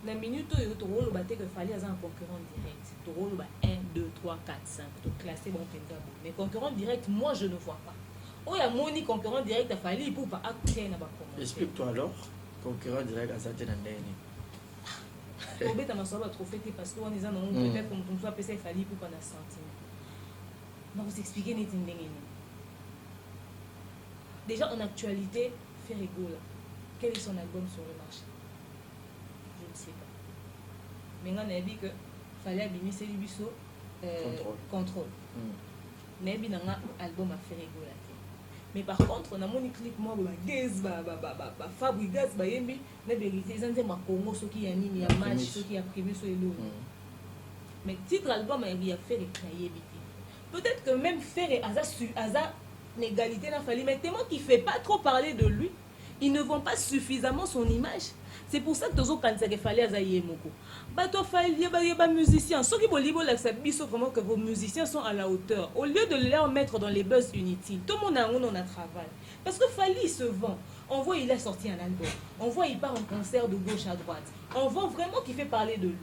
La minute où tu roules, tu fallait un concurrent direct. Tu roules 1, 2, 3, 4, 5. Tu classes bon pendant. Mais concurrent direct, moi je ne vois pas. Oh, il y a mon concurrent direct, il fallait pour pas acter na ba. Explique-toi alors, concurrent direct à ça t'es dans ndeni. Au bête ma soeur trop fêté parce qu'on est en peut-être comme ton soit PC fallait pour pas na sentiment. Non, vous expliquez net ndeni. Déjà en actualité, Ferrego là. Quel est son album sur le marché? Je ne sais pas. Mais on a dit que fallait abîmer ces biseaux contrôle. Mais bien un album à Ferrego là. Mais par contre, on a mon clip moi gaz Fabregas ba yembi na vérité ils ont ma Congo ce qui anime ya match ce qui a prévu sur le mais titre album il a fait éclayer peut-être que même faire Aza l'égalité n'a fallu mais tellement qu'il fait pas trop parler de lui, ils ne vont pas suffisamment son image. C'est pour ça que tous quand il fallait Azaïe Moko. Bah toi fallait ba musiciens, ceux qui vont l'accepter vraiment que vos musiciens sont à la hauteur. Au lieu de les mettre dans les buzz inutiles, tout le monde a travail. Parce que Fally se vend. On voit il a sorti un album. On voit il part en concert de gauche à droite. On voit vraiment qu'il fait parler de lui.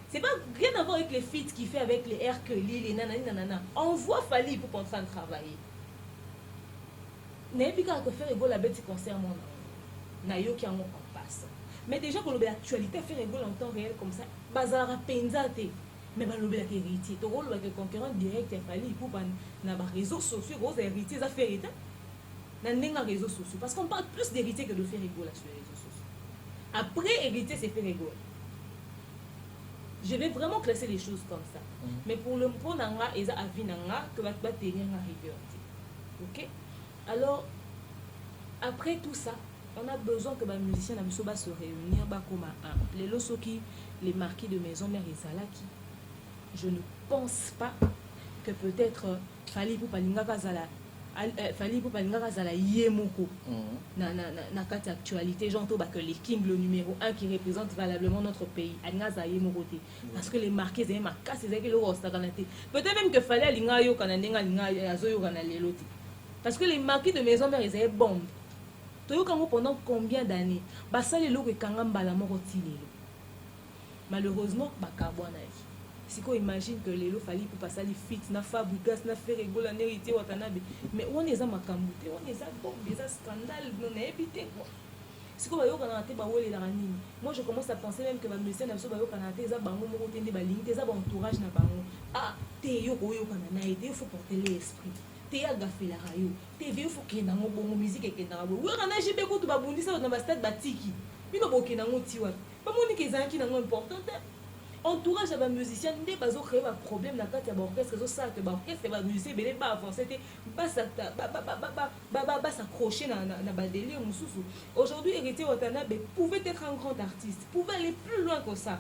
C'est pas rien à voir avec les feats qu'il fait avec les Hercule, les nanana. On voit Fally pour en train de travailler. N'est pas qu'à faire égaux la bête concert mon nayo qui en passe. Mais déjà pour l'actualité faire égaux en temps réel comme ça, bazara penzate. Mais bah l'obé la héritier, ton rôle avec le concurrent direct il fallait pour na ba réseaux sociaux gros héritiers ça fait hériter. Nan nenga réseaux sociaux parce qu'on parle plus d'héritier que de faire égaux là sur les réseaux sociaux. Après héritier c'est faire égaux. Je vais vraiment classer les choses comme ça. Mais pour le point nanga et ça avis nanga que va tenir en rigueur. OK? Alors, après tout ça, on a besoin que les musiciens se réunissent comme un. Les losoki, les marquis de maison mère et Zalaki. Je ne pense pas que peut-être Fally pour Palingaka Zala Yemoko na carte actualité j'entends que les King le numéro 1 qui représente valablement notre pays Angaza Yemoroté parce que les marqués c'est ma casse c'est que le rosta kanate peut-être même que Fally alinga yo kanandenga linga azoyo kanaleloti. Parce que les marquis de maison mère ils avaient bombe. Tu as pendant combien d'années? Ça les lots que kangamba la mort malheureusement bakabwana. Si qu'on imagine que les lots fallait pour passer les fit na Fabregas na Ferrego la héritier watanabe mais on est à makambute on est à bombe des scandales non éviter quoi. Si qu'on va yo kanate ba wole la nini. Moi je commence à penser même que ma musicien na so ba yo kanate za bango moko tende ba ligne za ba entourage na bango. Ah te yo ko yo kanana été il faut porter l'esprit. Te ya gafe la rayo te vieux faut que na bongo musique et na bo oui kana jibe ko to ba bundisa na ba stade batiki bino boke na ngoti wa ba moni ke zanki na important entourage à ba musicien ndé bazo créer ba problème na kati ya ba orchestre zo ça que ba orchestre ba musicien belé ba avancer te ba s'accrocher na ba délire mususu. Aujourd'hui héritier Watanabe pouvait être un grand artiste, pouvait aller plus loin que ça.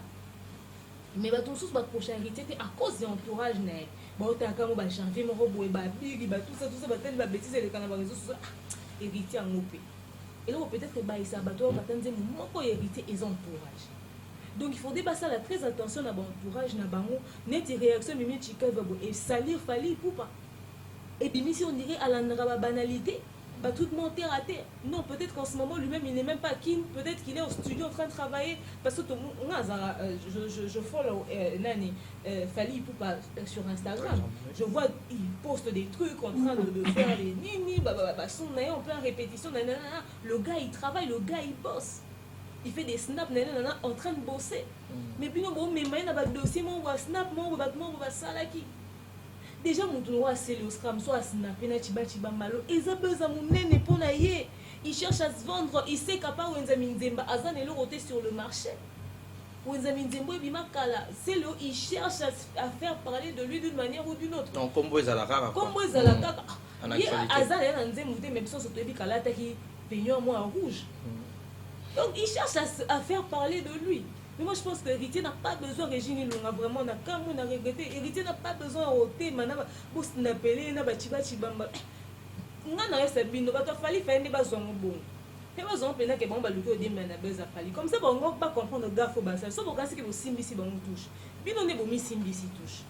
Mais ba tout sous ba prochain héritier à cause de l'entourage né ba otaka mo ba janvier mo robo e ba bigi ba tout ça ba tellement ba bêtises les canaux réseaux sociaux héritier en opé et là peut-être ba isa ba to ba tanze mo ko héritier et entourage. Donc il faut dépasser la très attention à l'entourage na bango net réaction mimi chika et salir Fally pour pas et puis si on dirait à la banalité bah tout monter à terre. Non, peut-être qu'en ce moment lui-même il n'est même pas kin, peut-être qu'il est au studio en train de travailler parce que je follow Nani Fally Ipupa sur Instagram. Je vois il poste des trucs en train de faire des nini son en plein répétition le gars il travaille, le gars il bosse. Il fait des snaps en train de bosser. Mais puis non, mais il y a un dossier, mon snap, mon salaki. Déjà, mon droit, c'est le scram, soit snap, et n'a malo. Et ça besoin mon nez pour naïe. il cherche à se vendre, il sait qu'à part Wenzami Nzemba, Azan est roté sur le marché. Wenzami Nzemba Bimakala, c'est là, il cherche à faire parler de lui d'une manière ou d'une autre. Donc, comme vous avez la Comme vous avez la en actualité. Azan est Nzemba, mais son surtout Bikala, qui peignant moi en rouge. Donc, il cherche à faire parler de lui. Mais moi, je pense que Héritier n'a pas besoin, Régine Lunga, vraiment, on a regretté. Héritier n'a pas besoin de thème, pour s'appeler, n'a pas chibamba. On a resté bien, il a fallu faire des bases en bon. Et moi, on peut dire que bon, bah, le coup de mena beza fallu. Comme ça, on ne va pas comprendre le gars, faut baser. Sauf au cas que vous simbisi, bon, touche. Bien, on est bon, simbisi touche.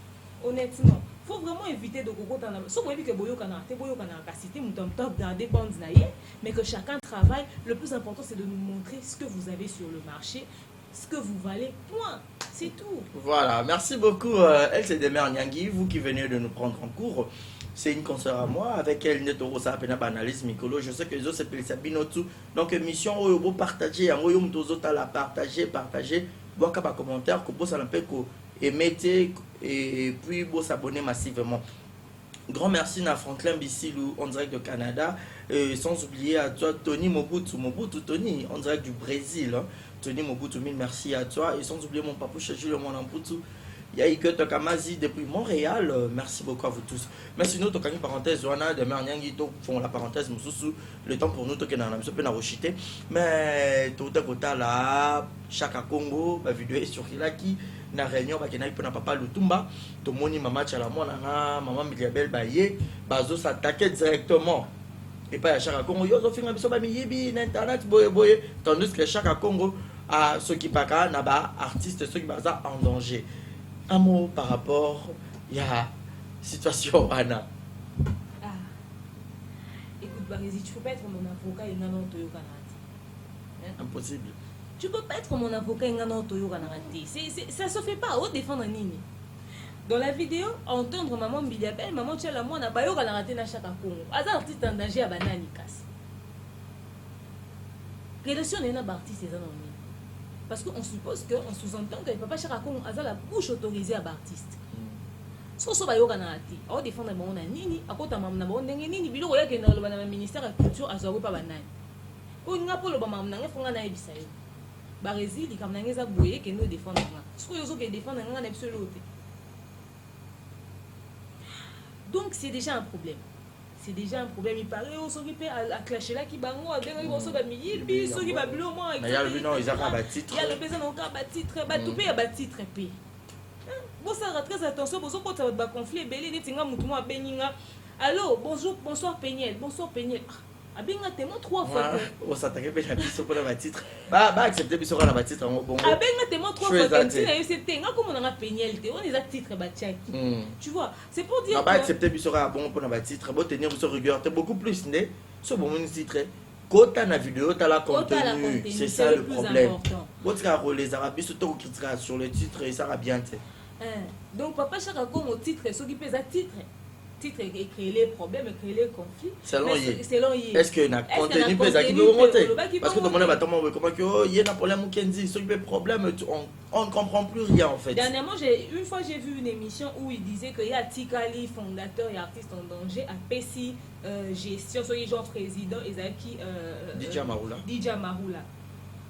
Honnêtement, il faut vraiment éviter de coco dans la. Sauf que Boyo Kana, Boyo Kana, cité, nous top garder bandes naïe, mais que chacun travaille. Le plus important, c'est de nous montrer ce que vous avez sur le marché. Ce que vous valez, point, c'est tout. Voilà, merci beaucoup Elle c'est Demer Nyangui, vous qui venez de nous prendre en cours. C'est une consoeur à moi, avec elle Neto ça appelle analyse Mikolo. Je sais que les autres s'appellent Sabinotu. Donc mission où vous partagez, en où vous la partager, voir qu'à commentaire, que vous ça émettez et puis vous s'abonner massivement. Grand merci à Franklin Bissilou en direct de Canada, sans oublier à toi Tony Mobutu Tony en direct du Brésil. Hein. Tony Mobutu, mille merci à toi. Et sans oublier mon papouche Jules Monamputu. Yaïke Tokamazi depuis Montréal. Merci beaucoup à vous tous. Mais sinon, tu as une parenthèse. On a des manières font la parenthèse. Le temps pour nous, tu as rechuté. Mais tout à côté là, chaque Congo, la vidéo est sur Kilaki. Na réunion, qui n'a pas papa Lutumba. Tout le monde, maman Chalamona, maman Miliabel Baye. Bazo s'attaquait directement. Et pas à chaque Congo. Yo, Zofina Bisoba Miyibi, Internet, boye. Tandis que chaque Congo. À ceux qui parlent, artistes, ceux qui sont en danger. Un mot par rapport à la situation Anna. Ah. Écoute, Barézi, tu ne peux pas être mon avocat et non Toyo Kanati. Impossible. Tu ne peux pas être mon avocat et non Toyo Kanati. Ça ne se fait pas. On défend un nini. Dans la vidéo, entendre maman Biliabel, maman Tchala, moi, on a pas eu Kanati na chaque Congo. Azar artiste en danger à Banani Kas. Relation n'est pas artiste, c'est ça. Parce qu'on suppose qu'on sous-entend que papa Chakakon a la bouche autorisée à l'artiste. Si on a dit on défend la bonne nini, à côté de ma maman, nini, bilo ya que dans le ministère de la culture a pas banane. Pour une apolo ba maman nga fonga na ebisa yo. Barézi di kamna ngeza boye que nous défendre nga. Ce que yo que défendre nga na absolument. Donc c'est déjà un problème. C'est déjà un problème. Il paraît qu'on s'occupe à clasher là qui bango à bien on s'occupe à mille ceux qui va bleu moi. Il y a le non ils ont pas titre. Il y a le besoin encore pas titre, ba tout payer ba titre payer. Bon ça très attention parce que quand ça va conflit belé ni tinga mutu mo beninga. Allô, bonjour, bonsoir Peniel, bonsoir Peniel. Abenga témoin 3 fois. On s'attaquait bien à biso pour la titre. Ba accepter biso pour la titre en bon. Abenga témoin 3 fois comme si na accepté nga comme on a Peniel té on les a titre ba tchaki. Tu vois, c'est pour dire que ba accepter biso bon pour la titre, bon tenir biso rigueur, beaucoup plus né. So bon mon titre. Quand na vidéo tu as la contenu, c'est ça le problème. Quand tu as les arabes surtout critiquer sur le titre et ça va bien tu. Donc papa chaka comme au titre ce qui pèse à titre et créer les problèmes, créer les conflits. Selon y. Est-ce que na contenu pèse à qui peut remonter? Parce que tout le monde va comment que il y a un problème ou Kenzi, ce qui fait problème on ne comprend plus rien en fait. Dernièrement, une fois j'ai vu une émission où il disait qu'il y a Tikali, fondateur et artiste en danger, à Pessi, gestion, soit genre président, Ezaki DJ Maroula.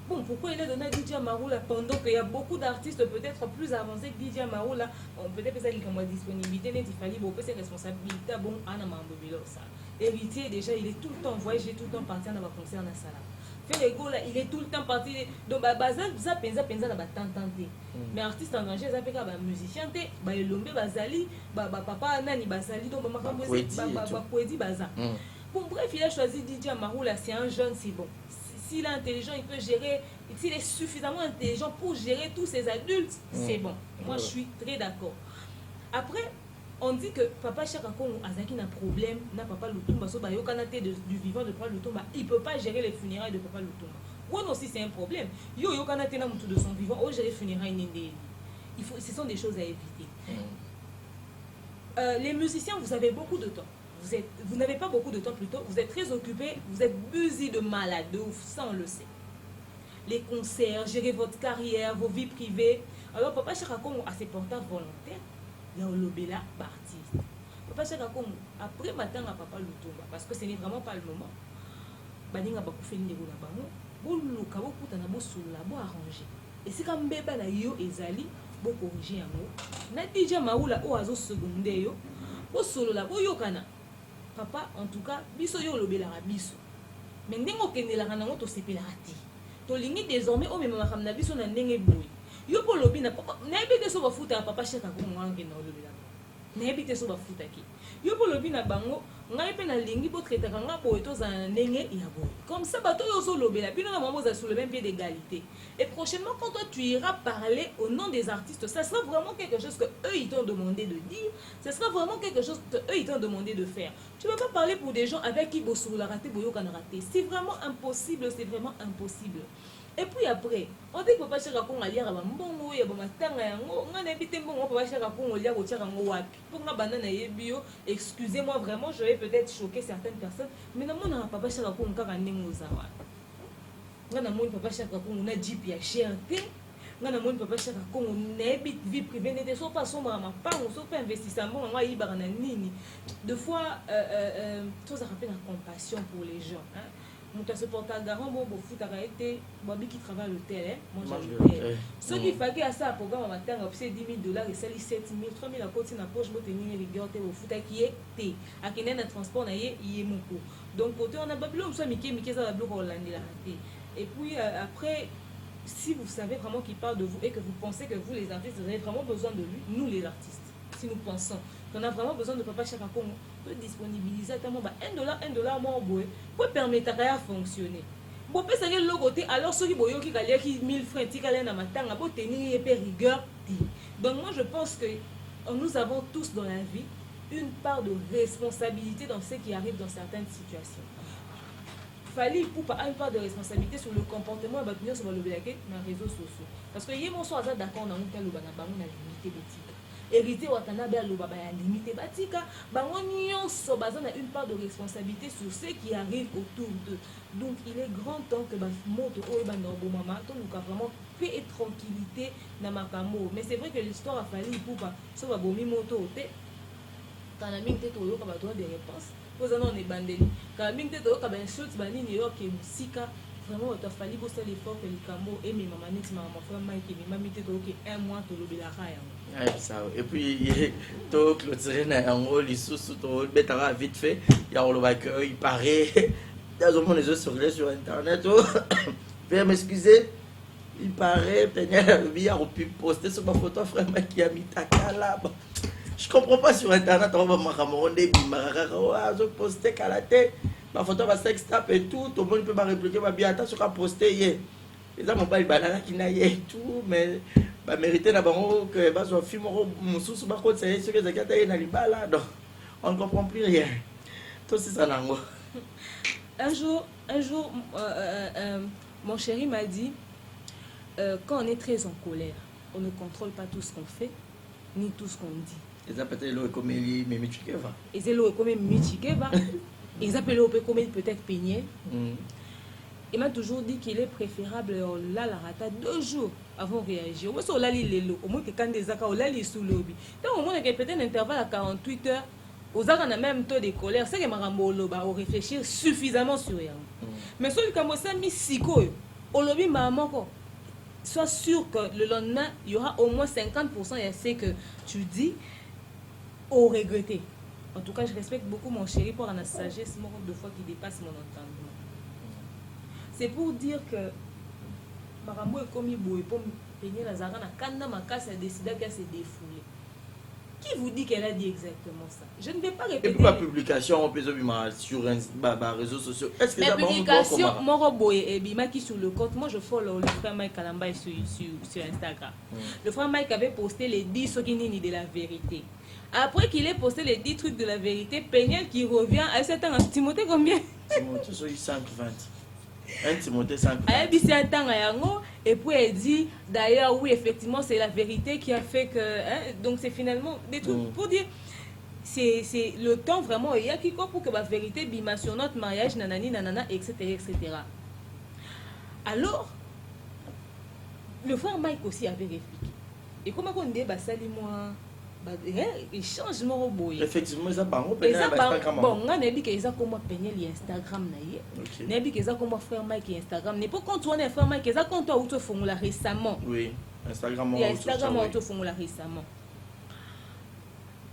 Bon, pourquoi il a donné à DJ Maroula pendant qu'il y a beaucoup d'artistes peut-être plus avancés que DJ Maroula? Peut-être que ça dit comme disponibilité, il fallait beaucoup ses responsabilités. Bon, Anna Mambobilo, ça. Héritier, déjà, il est tout le temps voyagé, tout le temps parti dans le concert. Ferrego, là, il est tout le temps parti. Donc, ça pensa dans la tenté. Mais artiste en danger, ça fait que musicien, Lombe Bazali, papa Nani Bazali, donc Makambozi, Baza. Bon, bref, il a choisi DJ Maroula, c'est un jeune, c'est bon. S'il est intelligent, il peut gérer. S'il est suffisamment intelligent pour gérer tous ces adultes, c'est bon. Moi, je suis très d'accord. Après, on dit que Papa Chakakon Azaki n'a problème, n'a Papa Lutumba, so bayo kanate du vivant de Papa Lutumba, il peut pas gérer les funérailles de Papa Lutumba. Bon aussi c'est un problème. Yo kanate na mutu de son vivant, oh gérer les funérailles n'indé. Ce sont des choses à éviter. Les musiciens, vous avez beaucoup de temps. Vous n'avez pas beaucoup de temps plutôt, vous êtes très occupés, vous êtes busy de malade, de ouf, ça on le sait. Les concerts, gérer votre carrière, vos vies privées. Alors Papa Chakakon a ses portables volontaires, il y a Olobela artiste. Papa Chakakon, après matin à Papa Lutumba, parce que ce n'est vraiment pas le moment. baninga bakufeli ndeko na bango boluka bokutana bosolola boarrange esika mbeba na yo ezali bokorrige yango na dija maula oyo azoseconde yo bosolola boyokana papa en tout cas biso yo olobelaka biso mais ndenge okendelaka nango tosepelaka te tolingi désormais omema makambo na biso na ndenge boye yo mpo olobi na papa nayebi te so bafutaka papa sheka kongo wana okenda olobelaka nayebi te so bafutaki yo mpo olobi na bango ngai mpe nalingi botretaka nga boye tozala na ndenge ya boye comme ça bato oyo ozolobela bino na mama ozala sur le même pied d'égalité et prochainement quand toi tu iras parler au nom des artistes ça sera vraiment quelque chose que eux ils t'ont demandé de dire ça sera vraiment quelque chose que eux ils t'ont demandé de faire tu ne peux pas parler pour des gens avec qui bosola raté boyokana raté c'est vraiment impossible et puis après on dit que papa chaka kongo aliaka bambongo ya bamatanga yango nga nayebi te mbongo papa chaka kongo lia kotiaka yango wapi mpo nga banda nayebi yo excusez-moi vraiment je vais peut-être choquer certaines personnes mais namonaka papa chaka kongo kaka ndenge oza wapi nga namoni papa chaka kongo na jip ya cher te nga namoni papa chaka kongo nayebi vie privée nete so mpe asombaka mapango so mpe investissa mbongo yango ayibaka na nini deux fois tozaka mpe na compassion pour les gens hein? Moto se porte à garant bon bofutaka été babi qui travaille à l'hôtel moi j'ai l'hôtel ceux qui faki à ça programme matin c'est $10,000 et sali 7,000 3,000 à côté na poche bote ni rigueur te bofutaki été akende na transport na ye moko donc côté on a babilo so mike ça babilo ko landela te et puis après si vous savez vraiment qu'il parle de vous et que vous pensez que vous les artistes vous avez vraiment besoin de lui nous les artistes si nous pensons qu'on a vraiment besoin de papa Chaka Kongo peut disponibiliser tellement $1 moins boy pour permettre à fonctionner bon peut ça le côté alors ceux qui boyo qui galia qui 1000 francs tikale na matanga pour tenir et rigueur donc moi je pense que nous avons tous dans la vie une part de responsabilité dans ce qui arrive dans certaines situations fallait pour pas une part de responsabilité sur le comportement et bâtir sur le blaguer dans les réseaux sociaux parce que hier mon soir d'accord dans tel bana bango na limité boutique hérité watana be aloba ba ya limité batika bango nyonso baza na une part de responsabilité sur ce qui arrive autour d'eux donc il est grand temps que ba moto oyo ba no mama to luka vraiment paix et tranquillité na makambo mais c'est vrai que l'histoire a fallu pour pas so ba bomi moto te kana mingi te to yo ka ba droit de réponse poza non est bandeli kana mingi te to yo ka ba insulte ba nini yo ke musika vraiment il a fallu bosser l'effort que le cambo et mes mamans net maman frère Mike et mes mamite to ke un mois to lobela kaya ça et puis to clôturer na yango lisusu to betara vite fait ya oloba que il paraît dans mon les sur internet veuillez m'excuser il paraît tenir le billet au pu poster sur ma photo frère Mike qui a mis ta cala je comprends pas sur internet on va m'ramonde bimaraka je poster kalaté ma photo va sextape et tout le monde peut me répliquer ma bien attention à poster hier les gens m'ont pas banana qui n'a et tout mais ba mériter na bango que ba so film mususu ba ko c'est ce que zakata na libala donc on ne comprend plus rien tout c'est ça nango un jour mon chéri m'a dit quand on est très en colère on ne contrôle pas tout ce qu'on fait ni tout ce qu'on dit les appelle le comme Mimi Chikeva et c'est le comme Mimi Chikeva ils appellent au comme peut-être peigné il m'a toujours dit qu'il est préférable là la rata 2 jours avant de réagir. Moi, on l'a lu, au moins que quand des accords, on l'a lu sous le lobby. Donc, au moins, peut-être un intervalle à 48 heures, aux accords, on a même taux de colère. C'est que Marambo Loba, on réfléchir suffisamment sur rien. Mais celui qui a mis psycho, au lobby, maman, sois sûr que le lendemain, il y aura au moins 50% de ce que tu dis au regretter. En tout cas, je respecte beaucoup mon chéri pour la sagesse, moi, 2 fois qui dépasse mon entendement. C'est pour dire que Marambo est comme il pour peigner la Zara na kanda makasi a décidé qu'elle s'est défoulée. Qui vous dit qu'elle a dit exactement ça? Je ne vais pas répéter. Et pour la publication on peut sur les réseaux sociaux. Est-ce que la publication Moroboy et Bimaki sur le compte, moi je follow le frère Mike Kalamba sur Instagram. Le frère Mike avait posté les 10 sokinini de la vérité. Après qu'il ait posté les 10 trucs de la vérité, Peignel qui revient à 7 ans. Timothée combien? Timothée sur 120. Un Timothée 5. Et puis elle dit d'ailleurs oui effectivement c'est la vérité qui a fait que donc c'est finalement des trucs pour dire c'est le temps vraiment il y a qui pour que la vérité bima sur notre mariage nanani nanana etc. Alors le frère Mike aussi avait répliqué et comment on dit bah sali moi changement boy. Effectivement, ils ont bango Instagram. Bon, on a dit que ils ont comment peigner l'Instagram naïe. On a dit qu'ils ont comment faire Mike Instagram. N'est pas quand tu as faire Mike, ils ont quand tu as auto formula récemment. Oui, Instagram. Il y a Instagram auto formula récemment.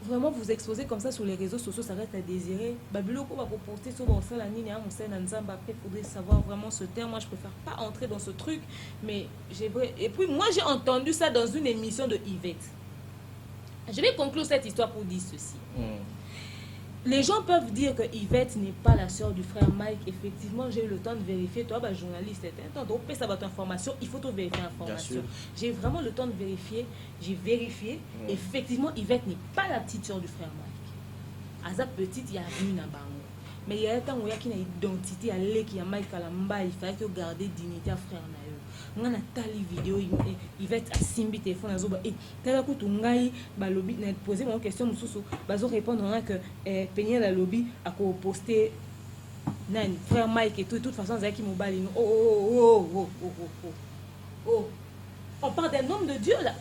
Vraiment vous exposer comme ça sur les réseaux sociaux, ça reste à désirer. Babylon qu'on va poster sur la ligne, on sait après faudrait savoir vraiment ce terme. Moi je préfère pas entrer dans ce truc, mais et puis moi j'ai entendu ça dans une émission de Yvette. Je vais conclure cette histoire pour dire ceci. Les gens peuvent dire que Yvette n'est pas la sœur du frère Mike. Effectivement, j'ai eu le temps de vérifier. Toi, journaliste, donc ça va être information. Il faut tout vérifier l'information. J'ai vraiment le temps de vérifier. J'ai vérifié. Effectivement, Yvette n'est pas la petite sœur du frère Mike. À sa petite, il y a une à Bango. Mais il y a un temps où il y a une identité à l'équipe qui a Mike Kalamba. Il fallait que garder dignité à frère Nayo. On a tali vidéo il va être à simbi téléphone azoba et tala ko tungai ba lobby na poser mon question mususu bazo répondre que peigner la lobby à ko poster nan frère Mike et tout de toute façon ça qui mobile oh on parle d'un homme de Dieu là,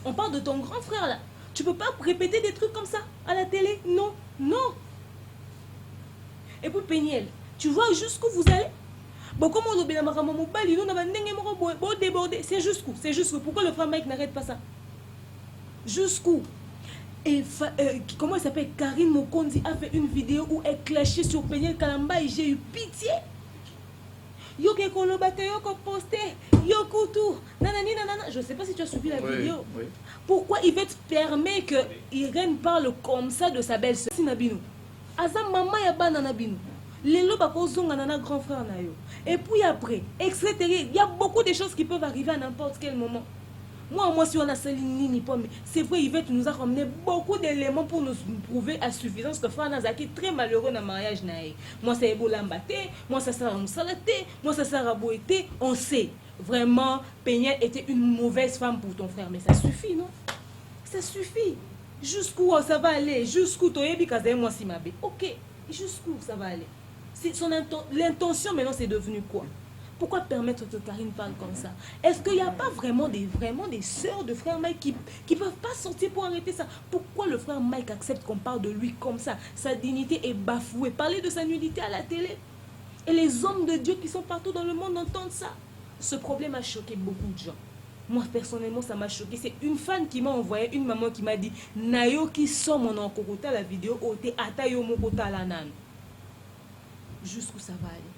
on parle de ton grand frère là, tu peux pas répéter des trucs comme ça à la télé, non. Et puis Péniel, tu vois jusqu'où vous allez. Bon, comment on obéit à ma maman mobile, nous n'avons pas débordé. C'est jusqu'où? Pourquoi le frère Mike n'arrête pas ça? Jusqu'où? Et comment elle s'appelle? Karine Mokondi a fait une vidéo où elle clashait sur Péniel Kalamba et j'ai eu pitié. Yo ke kolobate yo ko posté, yo koutou, nanani nanana. Je sais pas si tu as suivi la vidéo. Oui. Pourquoi Yvette permet que Irène parle comme ça de sa belle-sœur? Sinabino. Asa maman ya banana bino. Lelo bakozonga nana grand frère nayo. Et puis après, etc. Il y a beaucoup de choses qui peuvent arriver à n'importe quel moment. Moi, si on a Céline ni pas, mais c'est vrai, Yvette nous a ramené beaucoup d'éléments pour nous prouver à suffisance que Frère Nazaki est très malheureux dans le mariage. Moi, c'est Ebola Mbaté, moi, ça sert à Moussalaté, moi, ça sert à Boété. On sait, vraiment, Péniel était une mauvaise femme pour ton frère. Mais ça suffit, non? Ça suffit. Jusqu'où ça va aller? Jusqu'où Toyebi Kazaï, si ma bé. Ok, jusqu'où ça va aller? L'intention maintenant c'est devenu quoi? Pourquoi permettre que Karine parle comme ça? Est-ce qu'il n'y a pas vraiment des sœurs de frère Mike qui ne peuvent pas sortir pour arrêter ça? Pourquoi le frère Mike accepte qu'on parle de lui comme ça? Sa dignité est bafouée. Parler de sa nudité à la télé. Et les hommes de Dieu qui sont partout dans le monde entendent ça. Ce problème a choqué beaucoup de gens. Moi personnellement ça m'a choqué. C'est une fan qui m'a envoyé, une maman qui m'a dit Nayo qui sort mon enkokota la vidéo ote atayo mokota la nan. Jusqu'où ça va aller?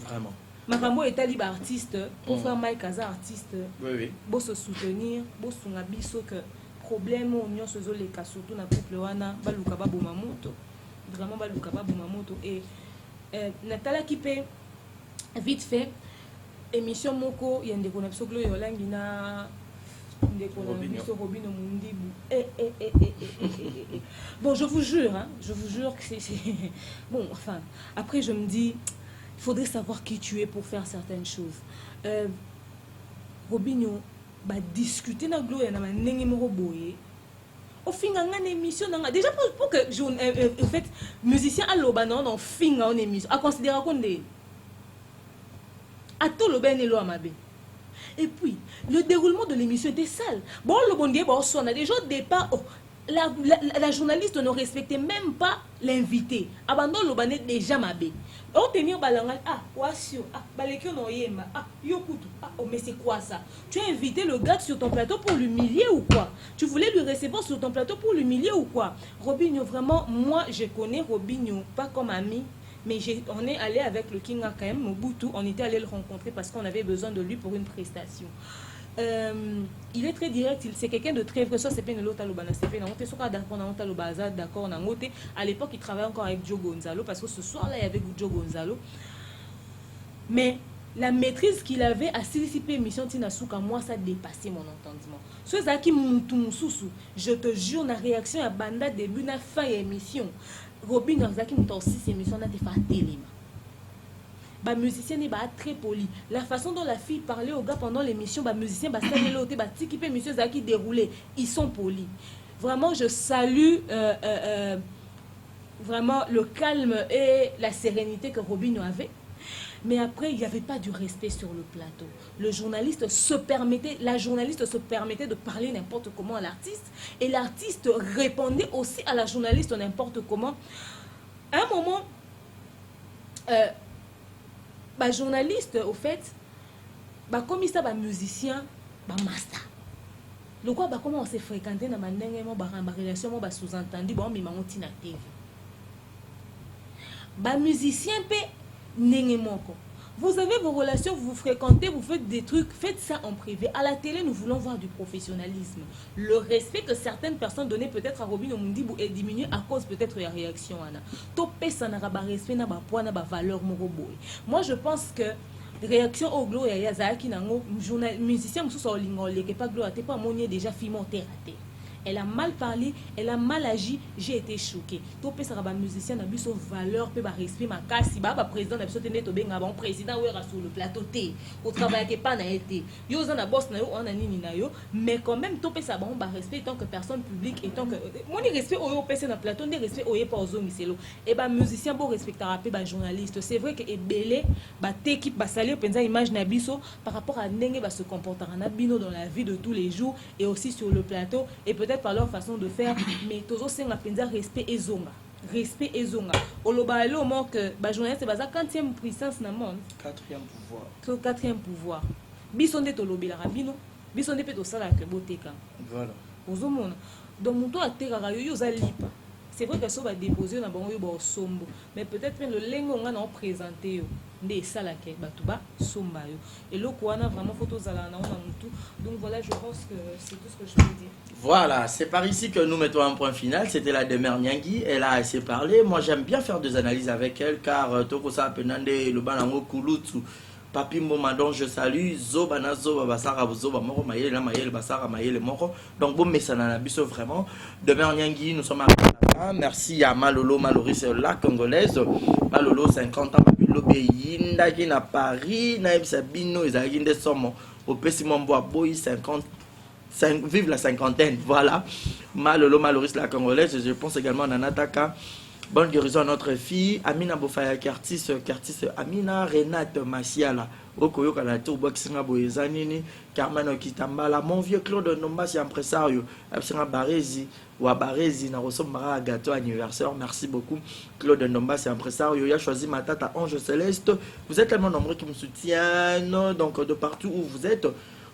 Vraiment. Makambo est libre artiste pour faire Mike Kaza artiste. Oui. Pour se soutenir, pour se biso que problème on y a ce les cas surtout na couple wana baluka babu mamoto. Vraiment baluka babu mamoto et Natala qui paie vite fait émission moko il y a des connexions que yolangi na Robino Mundibu. Bon, je vous jure que c'est... Bon, enfin, après je me dis, il faudrait savoir qui tu es pour faire certaines choses. Robino va discuter dans Gloria, dans au fin d'une émission, déjà pour que en fait, musicien à l'obanon, on finit en émission, à considérer qu'on est... À tout le ben et l'oamabe. Et puis, le déroulement de l'émission était sale. Bon, le bon Dieu, bon, on a déjà au départ, la journaliste ne respectait même pas l'invité. Abandon le banet déjà mabé. On tenir balangal, wasio, balekio no yema, yokutu, mais c'est quoi ça? Tu as invité le gars sur ton plateau pour l'humilier ou quoi? Tu voulais lui recevoir sur ton plateau pour l'humilier ou quoi? Robinho, vraiment, moi, je connais Robinho, pas comme ami. Mais on est allé avec le King quand même, Mobutu, on était allé le rencontrer parce qu'on avait besoin de lui pour une prestation. Il est très direct, c'est quelqu'un de très vrai. Ça, c'est pas une autre alobana, c'est pas une autre. D'accord, à l'époque, il travaillait encore avec Joe Gonzalo parce que ce soir-là, il y avait Joe Gonzalo. Mais la maîtrise qu'il avait à participer à l'émission Tinasuka, moi, ça dépassait mon entendement. Ce qui je te jure, la réaction à Banda début, la fin de l'émission. Robin Arzaki m'a aussi ces émissions n'a pas télé. Ba musicien n'est pas très poli. La façon dont la fille parlait au gars pendant l'émission, ba musicien ba stade l'autre, ba tiki pe monsieur Zaki déroulé, ils sont polis. Vraiment je salue vraiment le calme et la sérénité que Robin avait. Mais après, il n'y avait pas du respect sur le plateau. La journaliste se permettait de parler n'importe comment à l'artiste. Et l'artiste répondait aussi à la journaliste n'importe comment. À un moment, journaliste, au fait, comme ça, musicien, master. Le quoi, comment on s'est fréquenté dans ma relation, sous-entendu, na TV. Musicien, vous avez vos relations, vous vous fréquentez, vous faites des trucs, faites ça en privé. À la télé, nous voulons voir du professionnalisme. Le respect que certaines personnes donnaient peut-être à Robin Omundibou est diminué à cause peut-être de la réaction. Moi, je pense que réaction au glo et yazaki nango musicien mususu olingole que pas glo ate pas monier déjà filmé raté. Elle a mal parlé, elle a mal agi, j'ai été choquée. Tout peut ça ba musicien na biso valeur pe ba respect makasi ba président na biso tene to benga bon président wera sur le plateau té. Au travail que pas na été. Yo za na boss na yo on a nini na yo, mais quand même tout peut ça bon ba respect tant que personne publique et tant que mon respect au PC na plateau, ne respect au pas aux miselo. Et ba musicien bon respectera pe ba journaliste. C'est vrai que ebelé ba équipe ba salir penza image na biso par rapport à ndenge ba se comportera na bino dans la vie de tous les jours et aussi sur le plateau et peut-être par leur façon de faire, mais toujours c'est un respect et zonga. Respect et zonga. Oloba lo manque ba journaliste c'est la 40e puissance dans le monde. 4e pouvoir. Le 4e pouvoir. Bisonde tolobi la rabino, bisonde pe to sala ke boteka. Voilà. Ozomona. Donc muto ateka yo za lipa. C'est vrai que ça va déposer na bango yo ba sombo, mais peut-être le lengo nga na présenter yo. Nde sala ke batuba somba yo. Et le quoi na vraiment photo zala na mutu. Donc voilà, je pense que c'est tout ce que je peux dire. Voilà, c'est par ici que nous mettons un point final. C'était la demeure Nyangui. Elle a assez parlé. Moi, j'aime bien faire des analyses avec elle car Toko Sa Penande, le Banango Kulutu, Papi Momadon, je salue. Zobana Zoba Basara Zoba Moro Mayel, Mayel Basara Mayel Moro. Donc, bon, mais ça n'en a biso vraiment. Demeure Nyangui, nous sommes à la fin. Merci à Malolo, Maloris, la Congolaise. Malolo, 50 ans, Babilo Beyinda, qui n'a Paris, Naïb Sabino, Isagin de Somo, au Pessimon Bois, 50. Vive la cinquantaine, voilà. Malolo, Maloris, la Congolaise. Je pense également à Nanataka. Bonne guérison à notre fille. Amina Bofaya Kertis, Amina, Renate Masiala. Okoyo Kalato, Boxinga Boyezanini, Carmen Okitambala, mon vieux Claude Nombasi, impresario, Absinga Barezi, ou à Barezi, Narosom Mara gâteau anniversaire. Merci beaucoup, Claude Nombasi, impresario. Il a choisi ma tata Ange Céleste. Vous êtes tellement nombreux qui me soutiennent, donc de partout où vous êtes.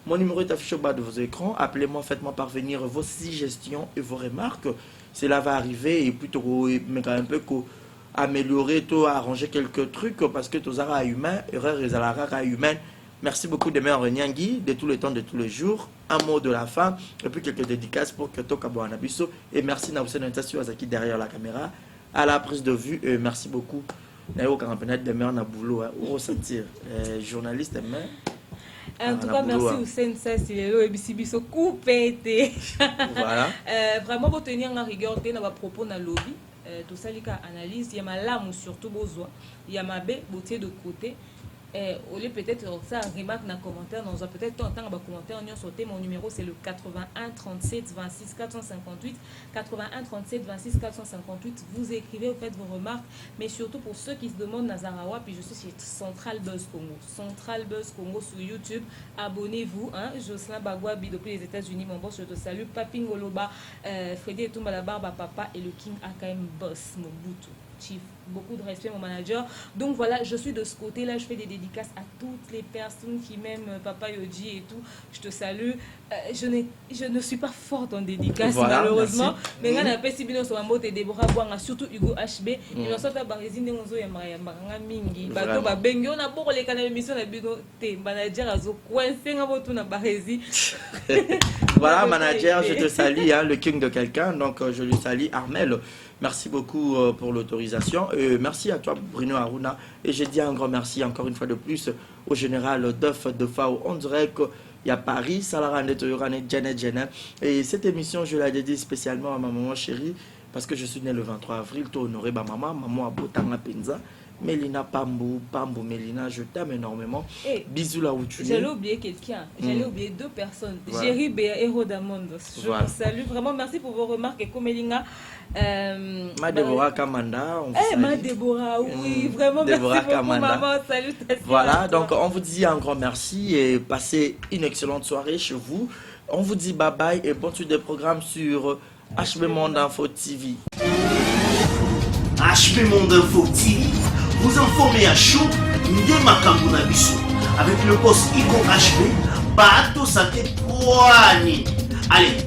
Mon numéro est affiché au bas de vos écrans. Appelez-moi, faites-moi parvenir vos suggestions et vos remarques. Cela va arriver et plutôt un peu améliorer, tout arranger quelques trucs parce que tout ça est humain, erreur et zalara humaine. Merci beaucoup de Demeure Nyangui, de tous les temps, de tous les jours. Un mot de la fin et puis quelques dédicaces pour que Tokabo Anabiso. Et merci Naousen Ntasio Azaki derrière la caméra à la prise de vue. Et merci beaucoup. Nayo Karampena Demeure Naboulou, au ressentir. Journaliste, mais. En tout cas, merci au Sensa Silelo et Bissibiso coupé. Voilà. Vraiment, pour tenir en rigueur, on va propos dans le lobby. Tout ça, il y a analyse. Il y a ma lame surtout besoin. Il y a ma baie, beauté de côté. Au lieu peut-être ça remarque dans commentaire, dans peut-être temps dans commentaire on y a sauté. Mon numéro c'est le 81 37 26 458 81 37 26 458. Vous écrivez, vous faites vos remarques, mais surtout pour ceux qui se demandent Nazarawa, puis je suis sur Central Buzz Congo sur YouTube. Abonnez-vous, hein. Jocelyn Bagwabi depuis les États-Unis, mon boss, je te salue. Papin Goloba, Freddy Etumba la barbe à papa et le King AKM Boss Mobutu. Chief. Beaucoup de respect, mon manager. Donc voilà, je suis de ce côté-là. Je fais des dédicaces à toutes les personnes qui m'aiment, Papa Yoji et tout. Je te salue. Je ne suis pas forte en dédicace, voilà, malheureusement. Mais on a pas si bien sur un mot et Déborah Bouanga, surtout Hugo HB. Il y a sorte de barézine de Monzo et Maria Mingi. Bato ba bengi on a beaucoup les canaux d'émission la bigo te manager azo coincé ngabo tout na barési. Voilà, manager, je te salue, hein, le king de quelqu'un. Donc je lui salue Armel. Merci beaucoup pour l'autorisation. Merci à toi, Bruno Aruna. Et je dis un grand merci encore une fois de plus au général Duff de Fao. On dirait qu'il y a Paris, Salarane, Toyorane, Janet. Et cette émission, je la dédie spécialement à ma maman chérie parce que je suis né le 23 avril. Toi, honoré, maman à Botanga Penza. Mélina Pambou, Mélina, je t'aime énormément. Et bisous là où tu es. j'allais oublier quelqu'un, j'allais oublier 2 personnes. Voilà. Jerry Béa et Rodamondos. Je Voilà. vous salue vraiment, merci pour vos remarques. Et Komelinga. Ma Déborah Kamanda. On vous salue. Ma Déborah, oui, vraiment Déborah merci beaucoup, Kamanda. maman. Salutations. Voilà, à toi. donc on vous dit un grand merci et passez une excellente soirée chez vous. On vous dit bye bye et bonne suite des programmes sur HB Monde Info TV. HB Monde Info TV, vous informez à chaud, Nde Makambu na biso. Avec le boss Iko HB, Bato Sate Poani. Allez,